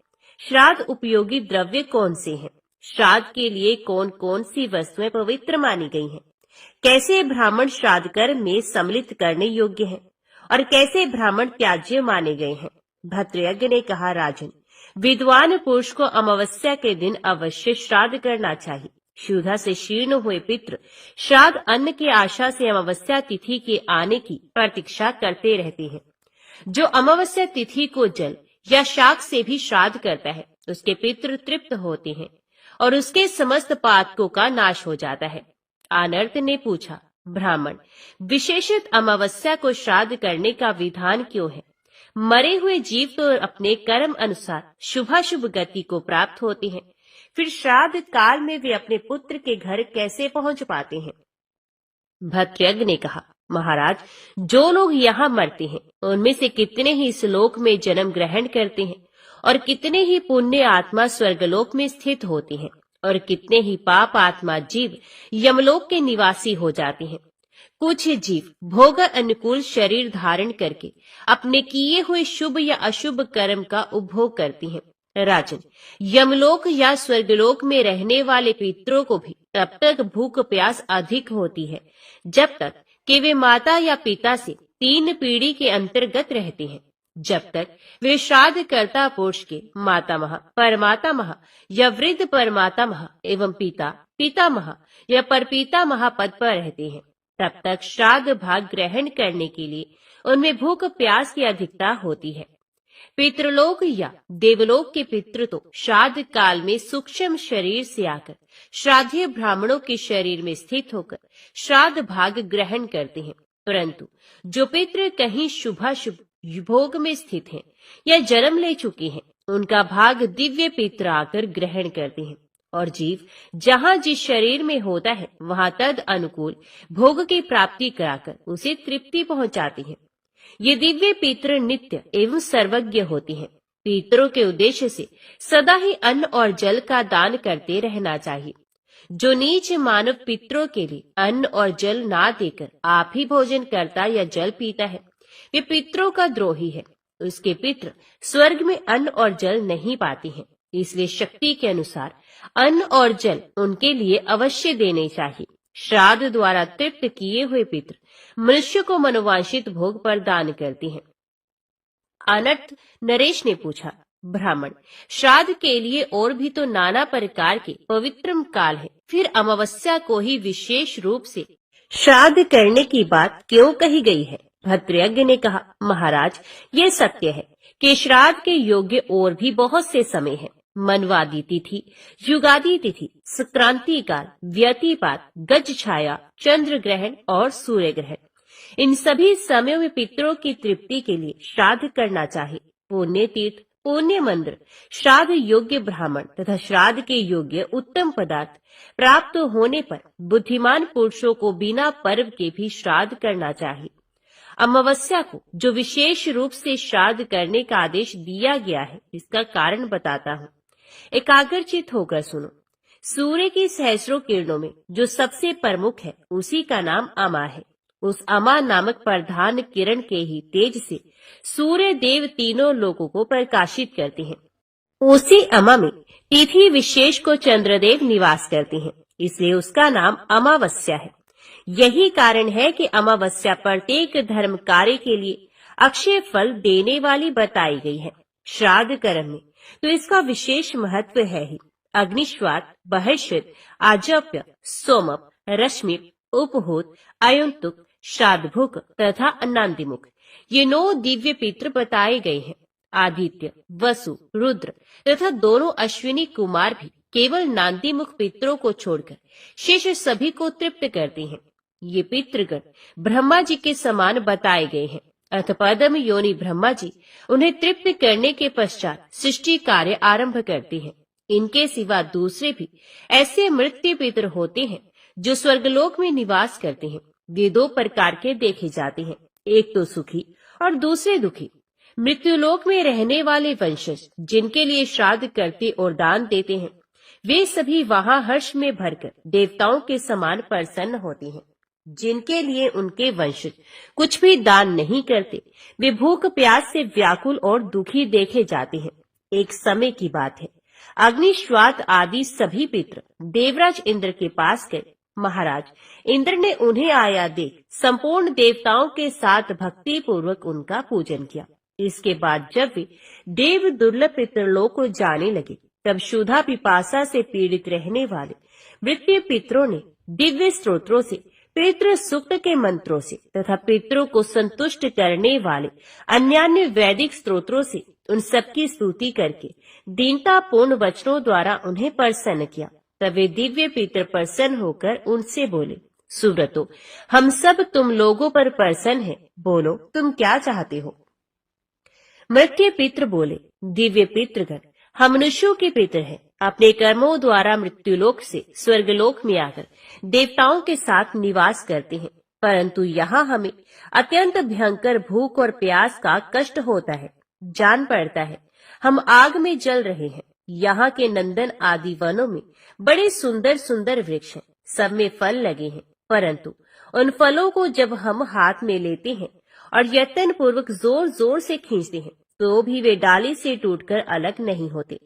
श्राद्ध उपयोगी द्रव्य कौन से हैं? श्राद्ध के लिए कौन कौन सी वस्तुएं पवित्र मानी गई हैं? कैसे ब्राह्मण श्राद्ध कर्म में सम्मिलित करने योग्य हैं और कैसे ब्राह्मण त्याज्य माने गए हैं? भद्रयज्ञ ने कहा, राजन विद्वान पुरुष को अमावस्या के दिन अवश्य श्राद्ध करना चाहिए। क्षुधा से शीर्ण हुए पितृ श्राद्ध अन्न की आशा से अमावस्या तिथि के आने की प्रतीक्षा करते रहते हैं। जो अमावस्या तिथि को जल या शाक से भी श्राद्ध करता है उसके पितृ तृप्त होते हैं और उसके समस्त पातकों का नाश हो जाता है। आनर्त ने पूछा, ब्राह्मण विशेषित अमावस्या को श्राद्ध करने का विधान क्यों है? मरे हुए जीव तो अपने कर्म अनुसार शुभाशुभ गति को प्राप्त होते हैं, फिर श्राद्ध काल में वे अपने पुत्र के घर कैसे पहुंच पाते हैं? भद्रयज्ञ ने कहा, महाराज जो लोग यहाँ मरते हैं उनमें से कितने ही इस लोक में जन्म ग्रहण करते हैं और कितने ही पुण्य आत्मा स्वर्गलोक में स्थित होती हैं और कितने ही पाप आत्मा जीव यमलोक के निवासी हो जाते हैं। कुछ जीव भोग अनुकूल शरीर धारण करके अपने किए हुए शुभ या अशुभ कर्म का उपभोग करती हैं। राजन यमलोक या स्वर्गलोक में रहने वाले पितरों को भी तब तक भूख प्यास अधिक होती है जब तक कि वे माता या पिता से 3 पीढ़ी के अंतर्गत रहते हैं। जब तक वे श्राद्ध कर्ता पुरुष के मातामह, परमातामह या वृद्ध परमातामह एवं पिता, पितामह या परपितामह पद पर रहते हैं तब तक श्राद्ध भाग ग्रहण करने के लिए उनमें भूख प्यास की अधिकता होती है। पितृलोक या देवलोक के पितृ तो श्राद्ध काल में सूक्ष्म शरीर से आकर श्राद्धीय ब्राह्मणों के शरीर में स्थित होकर श्राद्ध भाग ग्रहण करते हैं, परंतु जो पितृ कहीं शुभाशुभ भोग में स्थित हैं या जन्म ले चुके हैं उनका भाग दिव्य पितृ आकर ग्रहण करते हैं और जीव जहाँ जिस शरीर में होता है वहाँ तद अनुकूल भोग की प्राप्ति कराकर उसे तृप्ति पहुँचाते हैं। ये दिव्य पितृ नित्य एवं सर्वज्ञ होती हैं। पितरों के उद्देश्य से सदा ही अन्न और जल का दान करते रहना चाहिए। जो नीच मानव पितरों के लिए अन्न और जल ना देकर आप ही भोजन करता या जल पीता है वे पितरों का द्रोही है। उसके पितृ स्वर्ग में अन्न और जल नहीं पाते हैं, इसलिए शक्ति के अनुसार अन्न और जल उनके लिए अवश्य देने चाहिए। श्राद्ध द्वारा तृप्त किए हुए पितृ मनुष्य को मनोवांछित भोग प्रदान करते हैं। अनर्थ नरेश ने पूछा, ब्राह्मण, श्राद्ध के लिए और भी तो नाना प्रकार के पवित्रम काल है, फिर अमावस्या को ही विशेष रूप से श्राद्ध करने की बात क्यों कही गई है? भद्रयज्ञ ने कहा, महाराज, ये सत्य है कि श्राद्ध के योग्य और भी बहुत से समय हैं। मनवादी तिथि, युगादि तिथि, संक्रांति काल, व्यतिपात, गज छाया, चंद्र ग्रहण और सूर्य ग्रहण, इन सभी समयों में पितरों की तृप्ति के लिए श्राद्ध करना चाहिए। पुण्य तीर्थ, पुण्य मंदिर, श्राद्ध योग्य ब्राह्मण तथा श्राद्ध के योग्य उत्तम पदार्थ प्राप्त होने पर बुद्धिमान पुरुषों को बिना पर्व के भी श्राद्ध करना चाहिए। अमावस्या को जो विशेष रूप से श्राद्ध करने का आदेश दिया गया है, इसका कारण बताता हूँ। एकाग्रचित होकर सुनो। सूर्य की सहस्रों किरणों में जो सबसे प्रमुख है, उसी का नाम अमा है। उस अमा नामक प्रधान किरण के ही तेज से सूर्य देव तीनों लोगों को प्रकाशित करते हैं। उसी अमा में तिथि विशेष को चंद्रदेव निवास करते हैं, इसलिए उसका नाम अमावस्या है। यही कारण है कि अमावस्या प्रत्येक धर्म कार्य के लिए अक्षय फल देने वाली बताई गई है। श्राद्ध कर्म में तो इसका विशेष महत्व है ही। अग्निश्वात, बहिष्कृत, आजप्य, सोमप, रश्मि, उपहूत, अयुंतुक, श्राद्धभुक तथा अन्नादिमुख, ये 9 दिव्य पितृ बताए गए हैं। आदित्य, वसु, रुद्र तथा दोनों अश्विनी कुमार भी केवल नांदीमुख पितरों को छोड़कर शेष सभी को तृप्त करते हैं। ये पितृगण ब्रह्मा जी के समान बताए गए हैं। अथपदम योनि ब्रह्मा जी उन्हें तृप्त करने के पश्चात सृष्टि कार्य आरंभ करते हैं। इनके सिवा दूसरे भी ऐसे मृत्यु पितर होते हैं जो स्वर्गलोक में निवास करते हैं। वे 2 प्रकार के देखे जाते हैं, एक तो सुखी और दूसरे दुखी। मृत्युलोक में रहने वाले वंशज जिनके लिए श्राद्ध करते और दान देते हैं, वे सभी वहां हर्ष में भरकर देवताओं के समान प्रसन्न होते हैं। जिनके लिए उनके वंशज कुछ भी दान नहीं करते, वे भूख प्यास से व्याकुल और दुखी देखे जाते हैं। एक समय की बात है, अग्निश्वात आदि सभी पितर देवराज इंद्र के पास गए। महाराज, इंद्र ने उन्हें आया देख संपूर्ण देवताओं के साथ भक्ति पूर्वक उनका पूजन किया। इसके बाद जब वे देव दुर्लभ पितरलोक को जाने लगे, तब क्षुधा पिपासा से पीड़ित रहने वाले मृत्यु पितरों ने दिव्य स्त्रोत्रों से, पितृ सूक्त के मंत्रों से तथा पितरों को संतुष्ट करने वाले अन्यान्य वैदिक स्त्रोत्रों से उन सबकी स्तुति करके दीनतापूर्ण वचनों द्वारा उन्हें प्रसन्न किया। तब वे दिव्य पितर प्रसन्न होकर उनसे बोले, सुव्रतो, हम सब तुम लोगों पर प्रसन्न हैं, बोलो तुम क्या चाहते हो? मृत्यु पितर बोले, दिव्य पितृगण, हम मनुष्यों के पितर हैं। अपने कर्मों द्वारा मृत्युलोक से स्वर्गलोक में आकर देवताओं के साथ निवास करते हैं, परंतु यहाँ हमें अत्यंत भयंकर भूख और प्यास का कष्ट होता है। जान पड़ता है हम आग में जल रहे हैं। यहाँ के नंदन आदि वनों में बड़े सुंदर सुंदर वृक्ष हैं, सब में फल लगे हैं, परंतु उन फलों को जब हम हाथ में लेते हैं और यत्न पूर्वक जोर जोर से खींचते हैं, तो भी वे डाली से टूटकर अलग नहीं होते।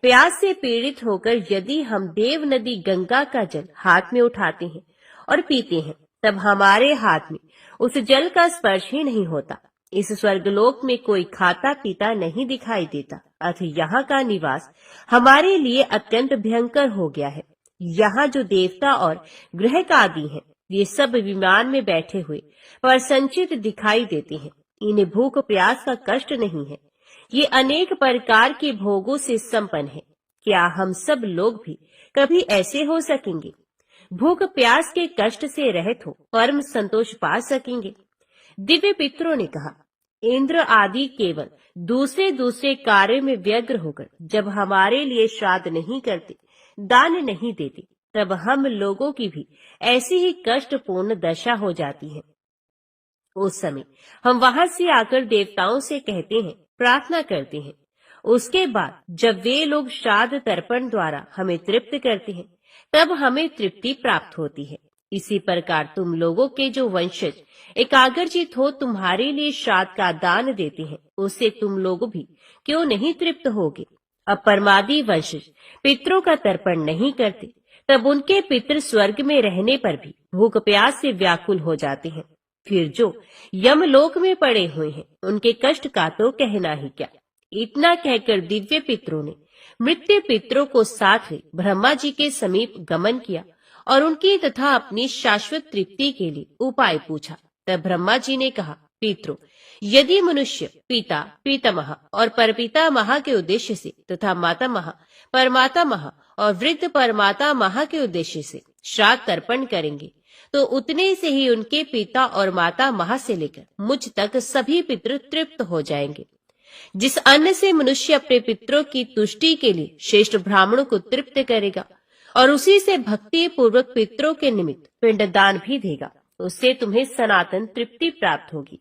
प्यास से पीड़ित होकर यदि हम देव नदी गंगा का जल हाथ में उठाते हैं और पीते हैं, तब हमारे हाथ में उस जल का स्पर्श ही नहीं होता। इस स्वर्गलोक में कोई खाता पीता नहीं दिखाई देता, अतः यहाँ का निवास हमारे लिए अत्यंत भयंकर हो गया है। यहाँ जो देवता और ग्रह आदि हैं, ये सब विमान में बैठे हुए पर संचित दिखाई देते हैं। इन्हें भूख प्यास का कष्ट नहीं है। ये अनेक प्रकार के भोगों से संपन्न है। क्या हम सब लोग भी कभी ऐसे हो सकेंगे? भूख प्यास के कष्ट से रहित हो परम संतोष पा सकेंगे? दिव्य पितरों ने कहा, इंद्र आदि केवल दूसरे दूसरे कार्य में व्यग्र होकर जब हमारे लिए श्राद्ध नहीं करते, दान नहीं देते, तब हम लोगों की भी ऐसी ही कष्टपूर्ण दशा हो जाती है। उस समय हम वहां से आकर देवताओं से कहते हैं, प्रार्थना करते हैं। उसके बाद जब वे लोग श्राद्ध तर्पण द्वारा हमें तृप्त करते हैं, तब हमें तृप्ति प्राप्त होती है। इसी प्रकार तुम लोगों के जो वंशज एकाग्रचित हो तुम्हारे लिए श्राद्ध का दान देते हैं, उससे तुम लोग भी क्यों नहीं तृप्त होगे? अब परमादि वंशज पितरों का तर्पण नहीं करते, तब उनके पितर स्वर्ग में रहने पर भी भूख प्यास से व्याकुल हो जाते हैं। फिर जो यमलोक में पड़े हुए हैं, उनके कष्ट का तो कहना ही क्या। इतना कहकर दिव्य पितरों ने मृत्यु पितरों को साथ ले ब्रह्मा जी के समीप गमन किया और उनकी तथा अपनी शाश्वत तृप्ति के लिए उपाय पूछा। तब ब्रह्मा जी ने कहा, पितरों, यदि मनुष्य पिता, पितामह और परपितामह के उद्देश्य से तथा मातामह, परमातामह और वृद्ध परमातामह के उद्देश्य से श्राद्ध तर्पण करेंगे तो उतने से ही उनके पिता और मातामह से लेकर मुझ तक सभी पितृ तृप्त हो जाएंगे। जिस अन्न से मनुष्य अपने पितरों की तुष्टि के लिए श्रेष्ठ ब्राह्मणों को तृप्त करेगा और उसी से भक्ति पूर्वक पितरों के निमित्त पिंडदान भी देगा, उससे तुम्हें सनातन तृप्ति प्राप्त होगी।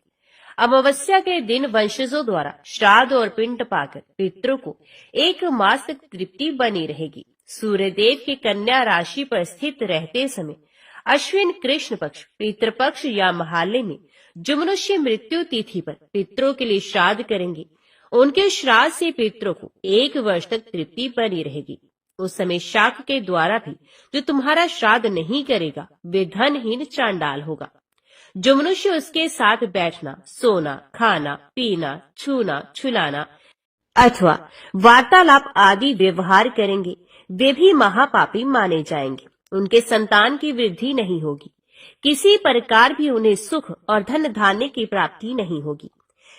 अमावस्या के दिन वंशजों द्वारा श्राद्ध और पिंड पाकर पितरों को 1 मास तक तृप्ति बनी रहेगी। सूर्यदेव की कन्या राशि पर स्थित रहते समय अश्विन कृष्ण पक्ष, पितृपक्ष या महालय में जो मनुष्य मृत्यु तिथि पर पितरों के लिए श्राद्ध करेंगे, उनके श्राद्ध से पितरों को 1 वर्ष तक तृप्ति बनी रहेगी। उस समय शाक के द्वारा भी जो तुम्हारा श्राद्ध नहीं करेगा वे धनहीन चांडाल होगा। जो मनुष्य उसके साथ बैठना, सोना, खाना, पीना, छूना, छुलाना अथवा वार्तालाप आदि व्यवहार करेंगे वे भी महापापी माने जाएंगे। उनके संतान की वृद्धि नहीं होगी, किसी प्रकार भी उन्हें सुख और धन धान्य की प्राप्ति नहीं होगी।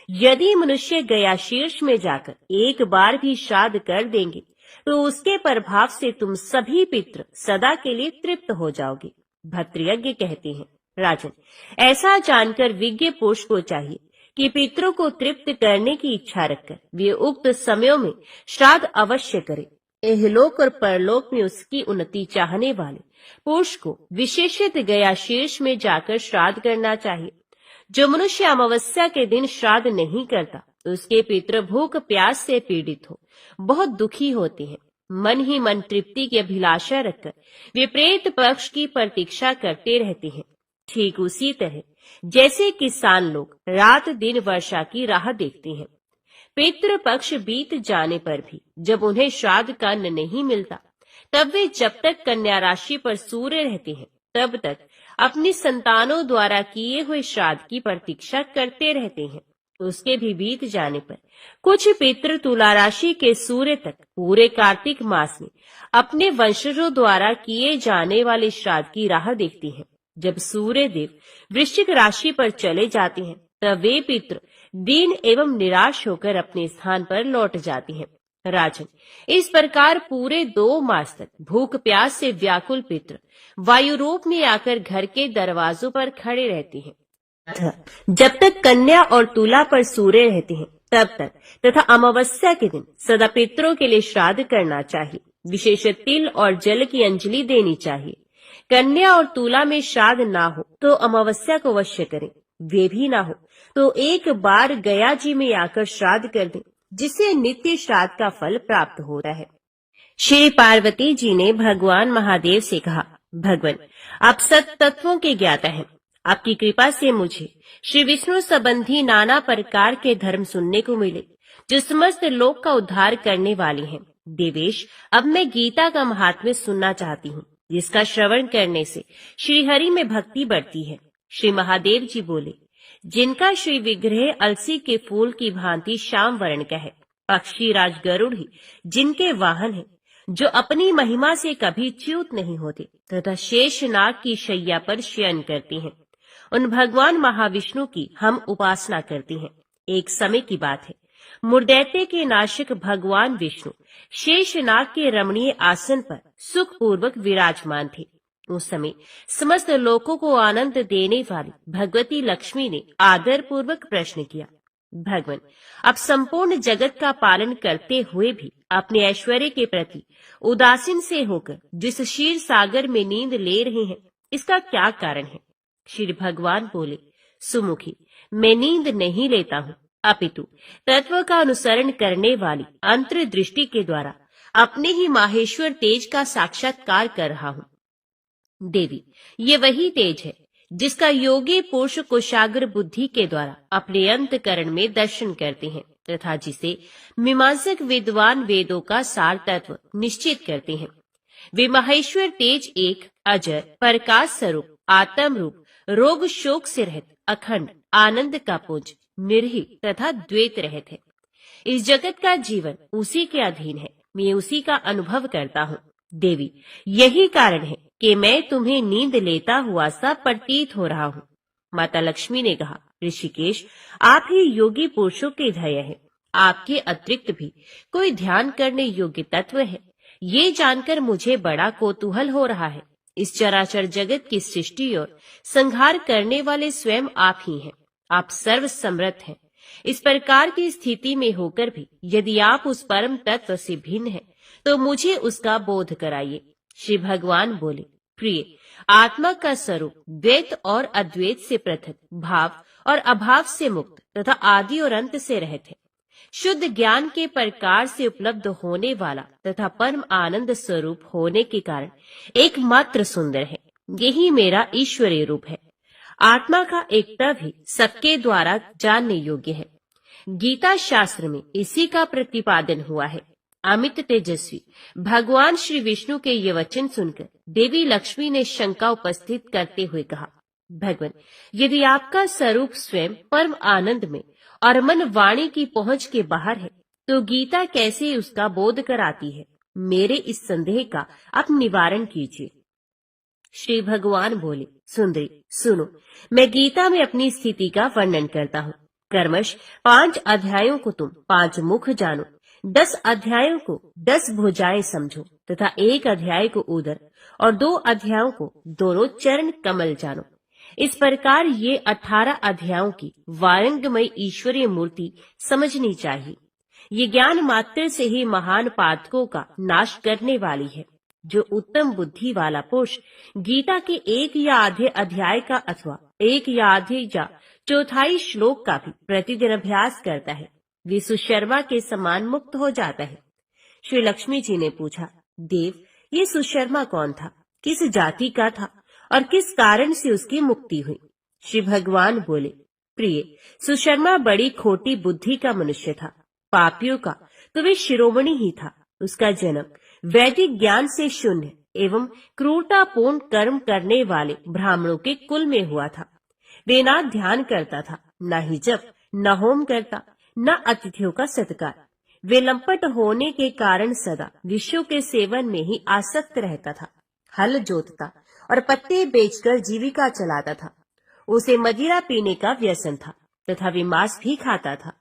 यदि मनुष्य गया शीर्ष में जाकर 1 बार भी श्राद्ध कर देंगे तो उसके प्रभाव से तुम सभी पितृ सदा के लिए तृप्त हो जाओगे। भद्रयज्ञ कहते हैं, राजन, ऐसा जानकर विज्ञ पुरुष को चाहिए कि पितरों को तृप्त करने की इच्छा रखकर वे उक्त समयों में श्राद्ध अवश्य करे। इहलोक और परलोक में उसकी उन्नति चाहने वाले पुरुष को विशेषित गया शीर्ष में जाकर श्राद्ध करना चाहिए। जो मनुष्य अमावस्या के दिन श्राद्ध नहीं करता उसके पितृ भूख प्यास से पीड़ित हो बहुत दुखी होते हैं। मन ही मन तृप्ति की अभिलाषा रखकर वे प्रेत पक्ष की प्रतीक्षा करते रहते हैं। ठीक उसी तरह जैसे किसान लोग रात दिन वर्षा की राह देखते हैं। पितृ पक्ष बीत जाने पर भी जब उन्हें श्राद्ध का अन्न नहीं मिलता तब वे जब तक कन्या राशि पर सूर्य रहते हैं तब तक अपनी संतानों द्वारा किए हुए श्राद्ध की प्रतीक्षा करते रहते हैं। उसके भी बीत जाने पर कुछ पितृ तुला राशि के सूर्य तक पूरे कार्तिक मास में अपने वंशजों द्वारा किए जाने वाले श्राद्ध की राह देखते हैं। जब सूर्य देव वृश्चिक राशि पर चले जाते हैं तब वे पितृ दीन एवं निराश होकर अपने स्थान पर लौट जाते हैं। राजन, इस प्रकार पूरे 2 मास तक भूख प्यास से व्याकुल पितृ वायु रूप में आकर घर के दरवाजों पर खड़े रहते हैं। जब तक कन्या और तुला पर सूर्य रहते हैं तब तक तथा अमावस्या के दिन सदा पितरों के लिए श्राद्ध करना चाहिए। विशेष तिल और जल की अंजलि देनी चाहिए। कन्या और तुला में श्राद्ध ना हो तो अमावस्या को अवश्य करें। वे भी ना हो तो 1 बार गया जी में आकर श्राद्ध कर दें, जिससे नित्य श्राद्ध का फल प्राप्त होता है। श्री पार्वती जी ने भगवान महादेव से कहा, भगवान, आप सत तत्वों के ज्ञाता हैं। आपकी कृपा से मुझे श्री विष्णु संबंधी नाना प्रकार के धर्म सुनने को मिले जो समस्त लोक का उद्धार करने वाले हैं। देवेश, अब मैं गीता का महात्म्य सुनना चाहती हूँ, जिसका श्रवण करने से श्री हरि में भक्ति बढ़ती है। श्री महादेव जी बोले, जिनका श्री विग्रह अलसी के फूल की भांति श्याम वर्ण का है, पक्षी राज गरुड़ ही जिनके वाहन है, जो अपनी महिमा से कभी च्युत नहीं होते तथा शेष नाग की शैया पर शयन करते हैं, उन भगवान महाविष्णु की हम उपासना करते हैं। एक समय की बात है, मुर्दैत्य के नाशक भगवान विष्णु शेषनाग के रमणीय आसन पर सुखपूर्वक विराजमान थे। उस समय समस्त लोगों को आनंद देने वाली भगवती लक्ष्मी ने आदर पूर्वक प्रश्न किया, भगवान, आप संपूर्ण जगत का पालन करते हुए भी अपने ऐश्वर्य के प्रति उदासीन से होकर जिस क्षीर सागर में नींद ले रहे हैं, इसका क्या कारण है? श्री भगवान बोले, सुमुखी, मैं नींद नहीं लेता हूँ, अपितु तत्व का अनुसरण करने वाली अंतर्दृष्टि के द्वारा अपने ही माहेश्वर तेज का साक्षात्कार कर रहा हूँ। देवी, ये वही तेज है जिसका योगी पुरुष कुशाग्र बुद्धि के द्वारा अपने अंतकरण में दर्शन करते हैं तथा जिसे मीमांसक विद्वान वेदों का सार तत्व निश्चित करते हैं। वे माहेश्वर तेज एक अजर प्रकाश स्वरूप आत्म रूप रोग शोक से रहित अखंड आनंद का पुंज निर्ही तथा द्वैत रहित है। इस जगत का जीवन उसी के अधीन है, मैं उसी का अनुभव करता हूँ। देवी, यही कारण है कि मैं तुम्हें नींद लेता हुआ सा प्रतीत हो रहा हूँ। माता लक्ष्मी ने कहा, ऋषिकेश, आप ही योगी पुरुषों के ध्येय हैं। आपके अतिरिक्त भी कोई ध्यान करने योग्य तत्व है, ये जानकर मुझे बड़ा कौतूहल हो रहा है। इस चराचर जगत की सृष्टि और संहार करने वाले स्वयं आप ही हैं। आप सर्व समर्थ हैं। इस प्रकार की स्थिति में होकर भी यदि आप उस परम तत्व से भिन्न हैं, तो मुझे उसका बोध कराइए। श्री भगवान बोले, प्रिय, आत्मा का स्वरूप द्वैत और अद्वैत से पृथक, भाव और अभाव से मुक्त तथा आदि और अंत से रहित है। शुद्ध ज्ञान के प्रकार से उपलब्ध होने वाला तथा परम आनंद स्वरूप होने के कारण एकमात्र सुंदर है। यही मेरा ईश्वरीय रूप है। आत्मा का एकता भी सबके द्वारा जानने योग्य है। गीता शास्त्र में इसी का प्रतिपादन हुआ है। अमित तेजस्वी भगवान श्री विष्णु के ये वचन सुनकर देवी लक्ष्मी ने शंका उपस्थित करते हुए कहा, भगवान, यदि आपका स्वरूप स्वयं परम आनंद में और मन वाणी की पहुंच के बाहर है, तो गीता कैसे उसका बोध कराती है? मेरे इस संदेह का आप निवारण कीजिए। श्री भगवान बोले, सुंदरी सुनो, मैं गीता में अपनी स्थिति का वर्णन करता हूँ। क्रमश 5 अध्यायों को तुम 5 मुख जानो, 10 अध्यायों को 10 भुजाएं समझो तथा 1 अध्याय को उदर और 2 अध्यायों को दोनों चरण कमल जानो। इस प्रकार ये 18 अध्यायों की वारंगमय ईश्वरीय मूर्ति समझनी चाहिए। ये ज्ञान मात्र से ही महान पातकों का नाश करने वाली है। जो उत्तम बुद्धि वाला पुरुष गीता के 1 या आधे अध्याय का अथवा 1 या आधे या चौथाई श्लोक का भी प्रतिदिन अभ्यास करता है, वे सुशर्मा के समान मुक्त हो जाता है। श्री लक्ष्मी जी ने पूछा, देव, ये सुशर्मा कौन था? किस जाति का था और किस कारण से उसकी मुक्ति हुई? श्री भगवान बोले, प्रिय, सुशर्मा बड़ी खोटी बुद्धि का मनुष्य था, पापियों का तो वे शिरोमणि ही था। उसका जन्म वैदिक ज्ञान से शून्य एवं क्रूरतापूर्ण कर्म करने वाले ब्राह्मणों के कुल में हुआ था। वे ना ध्यान करता था, न ही जप, न होम करता, न अतिथियों का सत्कार। वे लंपट होने के कारण सदा विषयों के सेवन में ही आसक्त रहता था। हल जोतता और पत्ते बेचकर जीविका चलाता था। उसे मदिरा पीने का व्यसन था तथा वे मांस भी खाता था।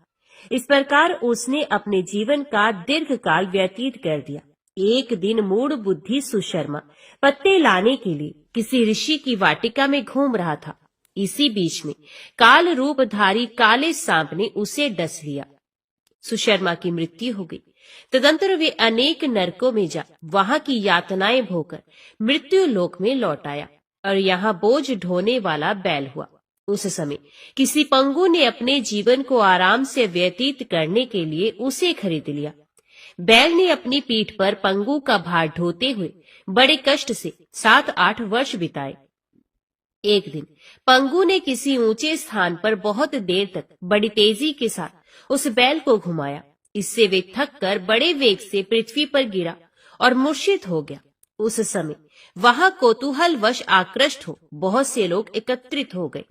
इस प्रकार उसने अपने जीवन का दीर्घ काल व्यतीत कर दिया। एक दिन मूढ़ बुद्धि सुशर्मा पत्ते लाने के लिए किसी ऋषि की वाटिका में घूम रहा था। इसी बीच में काल रूपधारी काले सांप ने उसे डस लिया। सुशर्मा की मृत्यु हो गई। तदंतर वे अनेक नरकों में जा वहां की यातनाएं भोगकर मृत्यु लोक में लौट आया और यहाँ बोझ ढोने वाला बैल हुआ। उस समय किसी पंगु ने अपने जीवन को आराम से व्यतीत करने के लिए उसे खरीद लिया। बैल ने अपनी पीठ पर पंगु का भार ढोते हुए बड़े कष्ट से 7-8 वर्ष बिताए। एक दिन पंगु ने किसी ऊंचे स्थान पर बहुत देर तक बड़ी तेजी के साथ उस बैल को घुमाया। इससे वे थक कर बड़े वेग से पृथ्वी पर गिरा और मूर्छित हो गया। उस समय वहां कौतूहलवश आकृष्ट हो बहुत से लोग एकत्रित हो गए।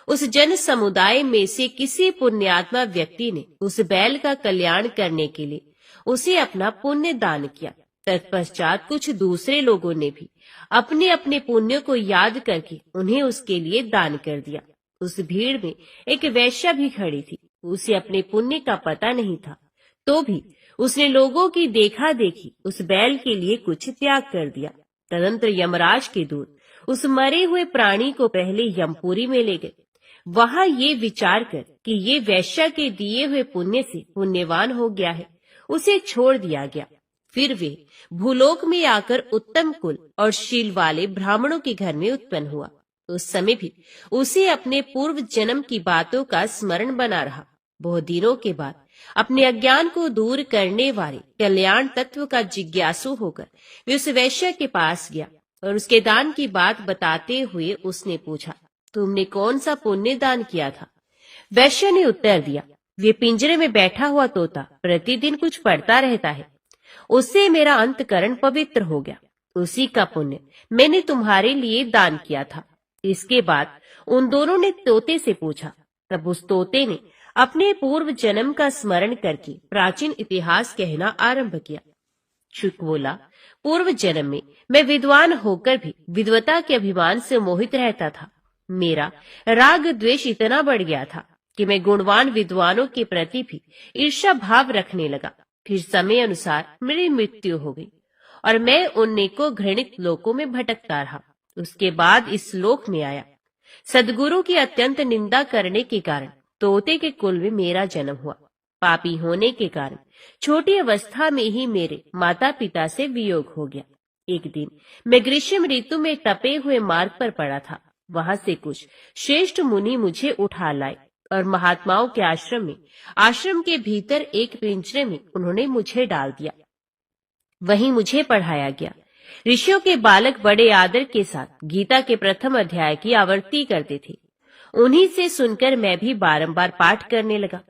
उस जन समुदाय में से किसी पुण्यात्मा व्यक्ति ने उस बैल का कल्याण करने के लिए उसे अपना पुण्य दान किया। तत्पश्चात कुछ दूसरे लोगों ने भी अपने अपने पुण्य को याद करके उन्हें उसके लिए दान कर दिया। उस भीड़ में एक वैश्या भी खड़ी थी। उसे अपने पुण्य का पता नहीं था, तो भी उसने लोगों की देखा देखी उस बैल के लिए कुछ त्याग कर दिया। तदंतर यमराज के दूत उस मरे हुए प्राणी को पहले यमपुरी में ले गए। वहां ये विचार कर कि ये वैश्या के दिए हुए पुण्य से पुण्यवान हो गया है, उसे छोड़ दिया गया। फिर वे भूलोक में आकर उत्तम कुल और शील वाले ब्राह्मणों के घर में उत्पन्न हुआ। उस समय भी उसे अपने पूर्व जन्म की बातों का स्मरण बना रहा। बहुत दिनों के बाद अपने अज्ञान को दूर करने वाले कल्याण तत्व का जिज्ञासु होकर वे उस वैश्य के पास गया और उसके दान की बात बताते हुए उसने पूछा, तुमने कौन सा पुण्य दान किया था? वैश्य ने उत्तर दिया, वे पिंजरे में बैठा हुआ तोता प्रतिदिन कुछ पढ़ता रहता है, उससे मेरा अंतकरण पवित्र हो गया। उसी का पुण्य मैंने तुम्हारे लिए दान किया था। इसके बाद उन दोनों ने तोते से पूछा। तब उस तोते ने अपने पूर्व जन्म का स्मरण करके प्राचीन इतिहास कहना आरंभ किया। शुक बोला, पूर्व जन्म में मैं विद्वान होकर भी विद्वता के अभिमान से मोहित रहता था। मेरा राग द्वेष इतना बढ़ गया था कि मैं गुणवान विद्वानों के प्रति भी ईर्ष्या भाव रखने लगा। फिर समय अनुसार मेरी मृत्यु हो गई और मैं उन्नेको घृणित लोकों में भटकता रहा। उसके बाद इस लोक में आया। सदगुरु की अत्यंत निंदा करने के कारण तोते के कुल में मेरा जन्म हुआ। पापी होने के कारण छोटी अवस्था में ही मेरे माता पिता से वियोग हो गया। एक दिन मैं ग्रीष्म ऋतु में तपे हुए मार्ग पर पड़ा था। वहां से कुछ श्रेष्ठ मुनि मुझे उठा लाए और महात्माओं के आश्रम के भीतर एक पिंजरे में उन्होंने मुझे डाल दिया। वहीं मुझे पढ़ाया गया। ऋषियों के बालक बड़े आदर के साथ गीता के प्रथम अध्याय की आवृत्ति करते थे। उन्हीं से सुनकर मैं भी बारंबार पाठ करने लगा।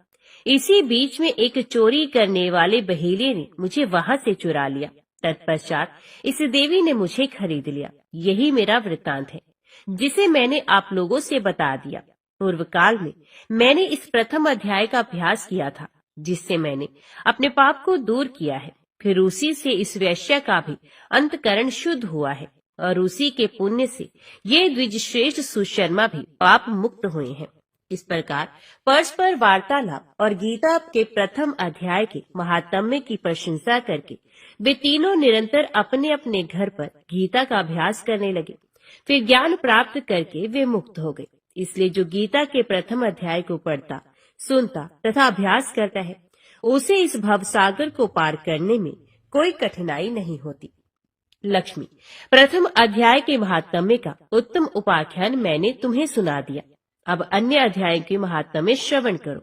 इसी बीच में एक चोरी करने वाले बहेलिये ने मुझे वहां से चुरा लिया। तत्पश्चात इस देवी ने मुझे खरीद लिया। यही मेरा वृत्तांत है, जिसे मैंने आप लोगों से बता दिया। पूर्व काल में मैंने इस प्रथम अध्याय का अभ्यास किया था, जिससे मैंने अपने पाप को दूर किया है। फिर उसी से इस वैश्य का भी अंतकरण शुद्ध हुआ है और उसी के पुण्य से ये द्विजश्रेष्ठ सुशर्मा भी पाप मुक्त हुए हैं। इस प्रकार परस्पर वार्तालाप और गीता के प्रथम अध्याय के महात्म्य की प्रशंसा करके वे तीनों निरंतर अपने अपने घर पर गीता का अभ्यास करने लगे। फिर ज्ञान प्राप्त करके वे मुक्त हो गए। इसलिए जो गीता के प्रथम अध्याय को पढ़ता, सुनता तथा अभ्यास करता है, उसे इस भवसागर को पार करने में कोई कठिनाई नहीं होती। लक्ष्मी, प्रथम अध्याय के महात्म्य का उत्तम उपाख्यान मैंने तुम्हें सुना दिया। अब अन्य अध्याय के महात्म्य श्रवण करो।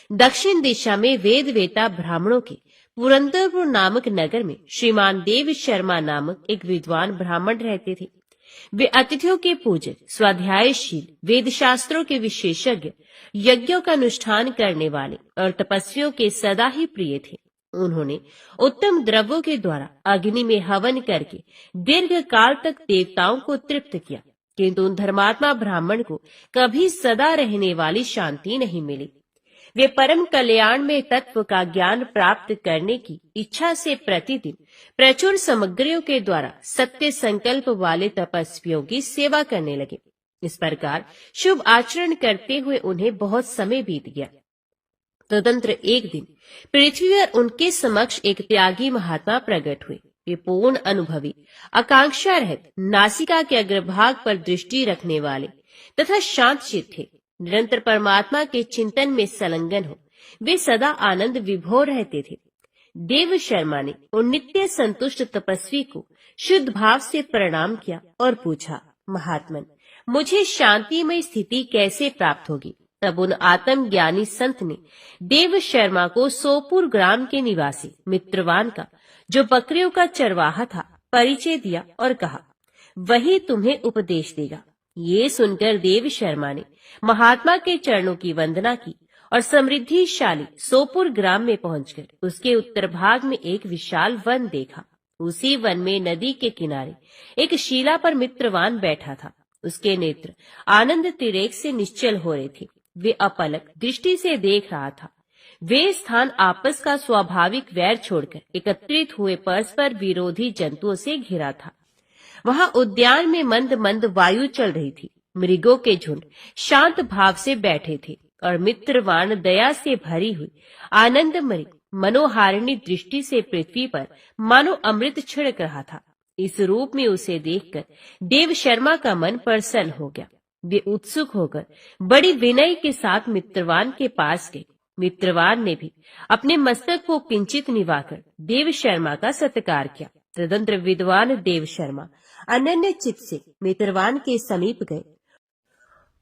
दक्षिण दिशा में वेद वेता ब्राह्मणों के पुरंदरपुर नामक नगर में श्रीमान देव शर्मा नामक एक विद्वान ब्राह्मण रहते थे। वे अतिथियों के पूजक, स्वाध्यायशील, वेद शास्त्रों के विशेषज्ञ, यज्ञों का अनुष्ठान करने वाले और तपस्वियों के सदा ही प्रिय थे। उन्होंने उत्तम द्रव्यों के द्वारा अग्नि में हवन करके दीर्घ काल तक देवताओं को तृप्त किया, किंतु उन धर्मात्मा ब्राह्मण को कभी सदा रहने वाली शांति नहीं मिली। वे परम कल्याण में तत्व का ज्ञान प्राप्त करने की इच्छा से प्रतिदिन प्रचुर सामग्रियों के द्वारा सत्य संकल्प वाले तपस्वियों की सेवा करने लगे। इस प्रकार शुभ आचरण करते हुए उन्हें बहुत समय बीत गया। तदनंतर एक दिन पृथ्वी पर उनके समक्ष एक त्यागी महात्मा प्रकट हुए। वे पूर्ण अनुभवी, आकांक्षा रहित, नासिका के अग्रभाग पर दृष्टि रखने वाले तथा शांत चित्त थे। निरंतर परमात्मा के चिंतन में संलग्न हो वे सदा आनंद विभोर रहते थे। देव शर्मा ने उन नित्य संतुष्ट तपस्वी को शुद्ध भाव से प्रणाम किया और पूछा, महात्मन, मुझे शांतिमय स्थिति कैसे प्राप्त होगी? तब उन आत्मज्ञानी संत ने देव शर्मा को सोपुर ग्राम के निवासी मित्रवान का, जो बकरियों का चरवाहा था, परिचय दिया और कहा, वही तुम्हें उपदेश देगा। ये सुनकर देव शर्मा ने महात्मा के चरणों की वंदना की और समृद्धिशाली सोपुर ग्राम में पहुंचकर उसके उत्तर भाग में एक विशाल वन देखा। उसी वन में नदी के किनारे एक शिला पर मित्रवान बैठा था। उसके नेत्र आनंद तिरेक से निश्चल हो रहे थे। वे अपलक दृष्टि से देख रहा था। वे स्थान आपस का स्वाभाविक वैर छोड़कर एकत्रित हुए परस्पर विरोधी जंतुओं से घिरा था। वहां उद्यान में मंद मंद वायु चल रही थी। मृगों के झुंड शांत भाव से बैठे थे और मित्रवान दया से भरी हुई आनंदमयी मनोहारिणी दृष्टि से पृथ्वी पर मानो अमृत छिड़क रहा था। इस रूप में उसे देखकर देव शर्मा का मन प्रसन्न हो गया। वे उत्सुक होकर बड़ी विनय के साथ मित्रवान के पास गए। मित्रवान ने भी अपने मस्तक को किंचित निवाकर देव शर्मा का सत्कार किया। तदनंतर विद्वान देव शर्मा अनन्य चित्त से मित्रवान के समीप गए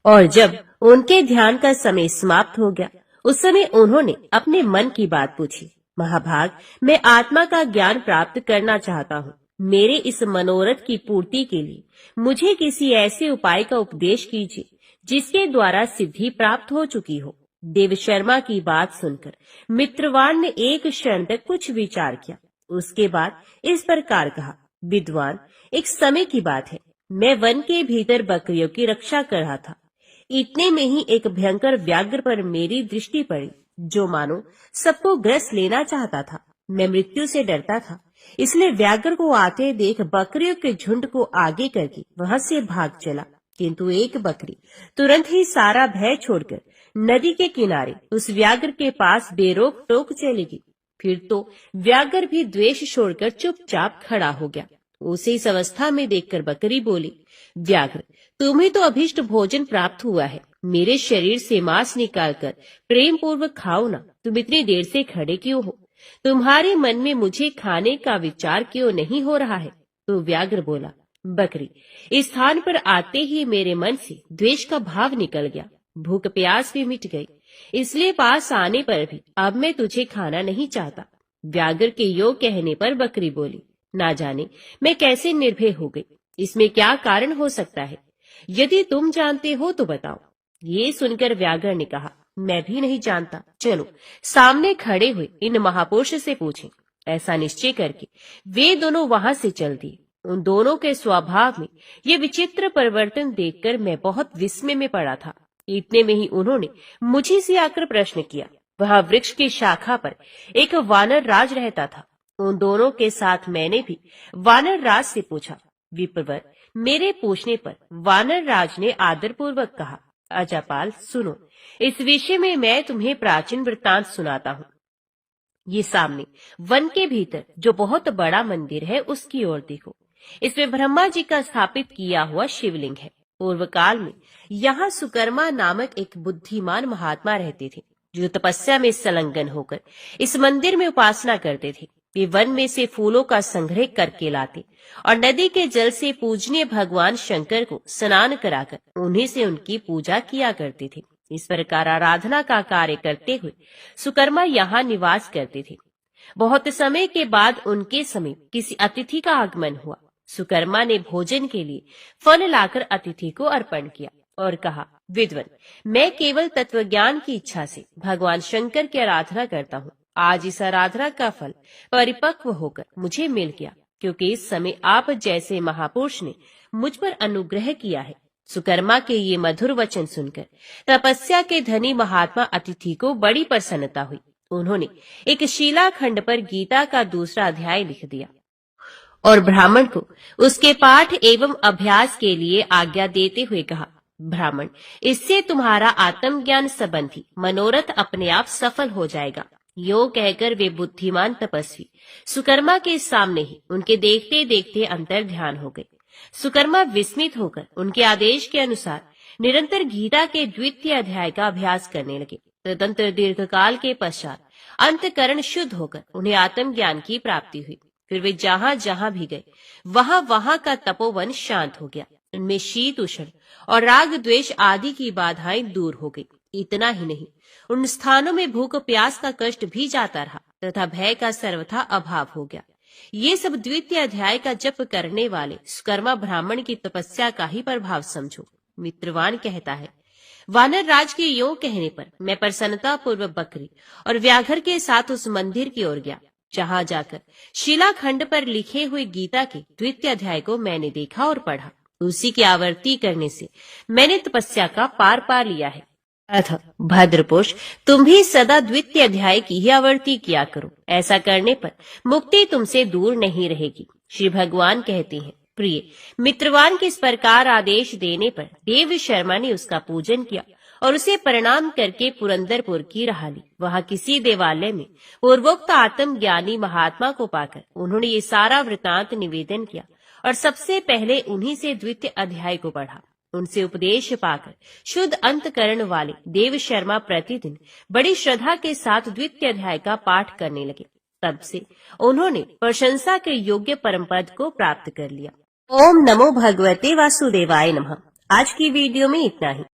और जब उनके ध्यान का समय समाप्त हो गया, उस समय उन्होंने अपने मन की बात पूछी। महाभाग, मैं आत्मा का ज्ञान प्राप्त करना चाहता हूँ। मेरे इस मनोरथ की पूर्ति के लिए मुझे किसी ऐसे उपाय का उपदेश कीजिए जिसके द्वारा सिद्धि प्राप्त हो चुकी हो। देव शर्मा की बात सुनकर मित्रवान ने एक क्षण तक कुछ विचार किया। उसके बाद इस प्रकार कहा, विद्वान, एक समय की बात है, मैं वन के भीतर बकरियों की रक्षा कर रहा था। इतने में ही एक भयंकर व्याघ्र पर मेरी दृष्टि पड़ी, जो मानो सबको ग्रस लेना चाहता था। मैं मृत्यु से डरता था, इसलिए व्याघ्र को आते देख बकरियों के झुंड को आगे करके वहां से भाग चला। किंतु एक बकरी तुरंत ही सारा भय छोड़कर नदी के किनारे उस व्याघ्र के पास बेरोक टोक चली गई। फिर तो व्याघ्र भी द्वेष छोड़कर चुपचाप खड़ा हो गया। उसे इस अवस्था में देखकर बकरी बोली, व्याघ्र, तुम्हें तो अभिष्ट भोजन प्राप्त हुआ है, मेरे शरीर से मांस निकालकर प्रेम पूर्वक खाओ ना। तुम इतनी देर से खड़े क्यों हो? तुम्हारे मन में मुझे खाने का विचार क्यों नहीं हो रहा है? तो व्याघ्र बोला, बकरी, इस स्थान पर आते ही मेरे मन से द्वेष का भाव निकल गया, भूख प्यास भी मिट गई, इसलिए पास आने पर भी अब मैं तुझे खाना नहीं चाहता। व्याघ्र के यो कहने पर बकरी बोली, ना जाने मैं कैसे निर्भय हो गई, इसमें क्या कारण हो सकता है? यदि तुम जानते हो तो बताओ। ये सुनकर व्याघ्र ने कहा, मैं भी नहीं जानता, चलो सामने खड़े हुए इन महापुरुष से पूछें। ऐसा निश्चय करके वे दोनों वहां से चल दिए। उन दोनों के स्वभाव में ये विचित्र परिवर्तन देखकर मैं बहुत विस्मय में पड़ा था। इतने में ही उन्होंने मुझे से आकर प्रश्न किया। वहां वृक्ष की शाखा पर एक वानर राज रहता था। उन दोनों के साथ मैंने भी वानर राज से पूछा। विप्रवर, मेरे पूछने पर वानर राज ने आदर पूर्वक कहा, अजापाल सुनो, इस विषय में मैं तुम्हें प्राचीन वृत्तांत सुनाता हूँ। ये सामने वन के भीतर जो बहुत बड़ा मंदिर है उसकी ओर देखो। इसमें ब्रह्मा जी का स्थापित किया हुआ शिवलिंग है। पूर्व काल में यहाँ सुकर्मा नामक एक बुद्धिमान महात्मा रहते थे, जो तपस्या में संलग्न होकर इस मंदिर में उपासना करते थे। वे वन में से फूलों का संग्रह करके लाते और नदी के जल से पूजनीय भगवान शंकर को स्नान कराकर उन्हीं से उनकी पूजा किया करते थे। इस प्रकार आराधना का कार्य करते हुए सुकर्मा यहाँ निवास करते थे। बहुत समय के बाद उनके समीप किसी अतिथि का आगमन हुआ। सुकर्मा ने भोजन के लिए फल लाकर अतिथि को अर्पण किया और कहा, विद्वान, मैं केवल तत्वज्ञान की इच्छा से भगवान शंकर की आराधना करता हूँ। आज इस आराधना का फल परिपक्व होकर मुझे मिल गया, क्योंकि इस समय आप जैसे महापुरुष ने मुझ पर अनुग्रह किया है। सुकर्मा के ये मधुर वचन सुनकर तपस्या के धनी महात्मा अतिथि को बड़ी प्रसन्नता हुई। उन्होंने एक शिलाखंड पर गीता का दूसरा अध्याय लिख दिया और ब्राह्मण को उसके पाठ एवं अभ्यास के लिए आज्ञा देते हुए कहा, ब्राह्मण, इससे तुम्हारा आत्मज्ञान संबंधी मनोरथ अपने आप सफल हो जाएगा। यो कहकर वे बुद्धिमान तपस्वी सुकर्मा के सामने ही उनके देखते देखते अंतर ध्यान हो गए। सुकर्मा विस्मित होकर उनके आदेश के अनुसार निरंतर गीता के द्वितीय अध्याय का अभ्यास करने लगे। तदंतर दीर्घकाल के पश्चात अंतकरण शुद्ध होकर उन्हें आत्मज्ञान की प्राप्ति हुई। फिर वे जहाँ जहाँ भी गए वहाँ वहाँ का तपोवन शांत हो गया। उनमें शीत उष्ण और राग द्वेष आदि की बाधाएं दूर हो गई। इतना ही नहीं, उन स्थानों में भूख प्यास का कष्ट भी जाता रहा तथा भय का सर्वथा अभाव हो गया। ये सब द्वितीय अध्याय का जप करने वाले सुकर्मा ब्राह्मण की तपस्या का ही प्रभाव समझो। मित्रवान कहता है, वानर राज के यो कहने पर मैं प्रसन्नता पूर्वक बकरी और व्याघ्र के साथ उस मंदिर की ओर गया, जहाँ जाकर शिलाखंड पर लिखे हुए गीता के द्वितीय अध्याय को मैंने देखा और पढ़ा। उसी की आवृत्ति करने से मैंने तपस्या का पार पा लिया है। अथ भद्रपुरुष, तुम भी सदा द्वितीय अध्याय की ही आवृत्ति किया करो। ऐसा करने पर मुक्ति तुमसे दूर नहीं रहेगी। श्री भगवान कहते हैं, प्रिय मित्रवान के इस प्रकार आदेश देने पर देव शर्मा ने उसका पूजन किया और उसे प्रणाम करके पुरंदरपुर की राह ली। वहाँ किसी देवालय में पूर्वोक्त आत्मज्ञानी महात्मा को पाकर उन्होंने ये सारा वृतांत निवेदन किया और सबसे पहले उन्हीं से द्वितीय अध्याय को पढ़ा। उनसे उपदेश पाकर शुद्ध अंतकरण वाले देव शर्मा प्रतिदिन बड़ी श्रद्धा के साथ द्वितीय अध्याय का पाठ करने लगे। तब से उन्होंने प्रशंसा के योग्य परम पद को प्राप्त कर लिया। ओम नमो भगवते वासुदेवाय नमः। आज की वीडियो में इतना ही।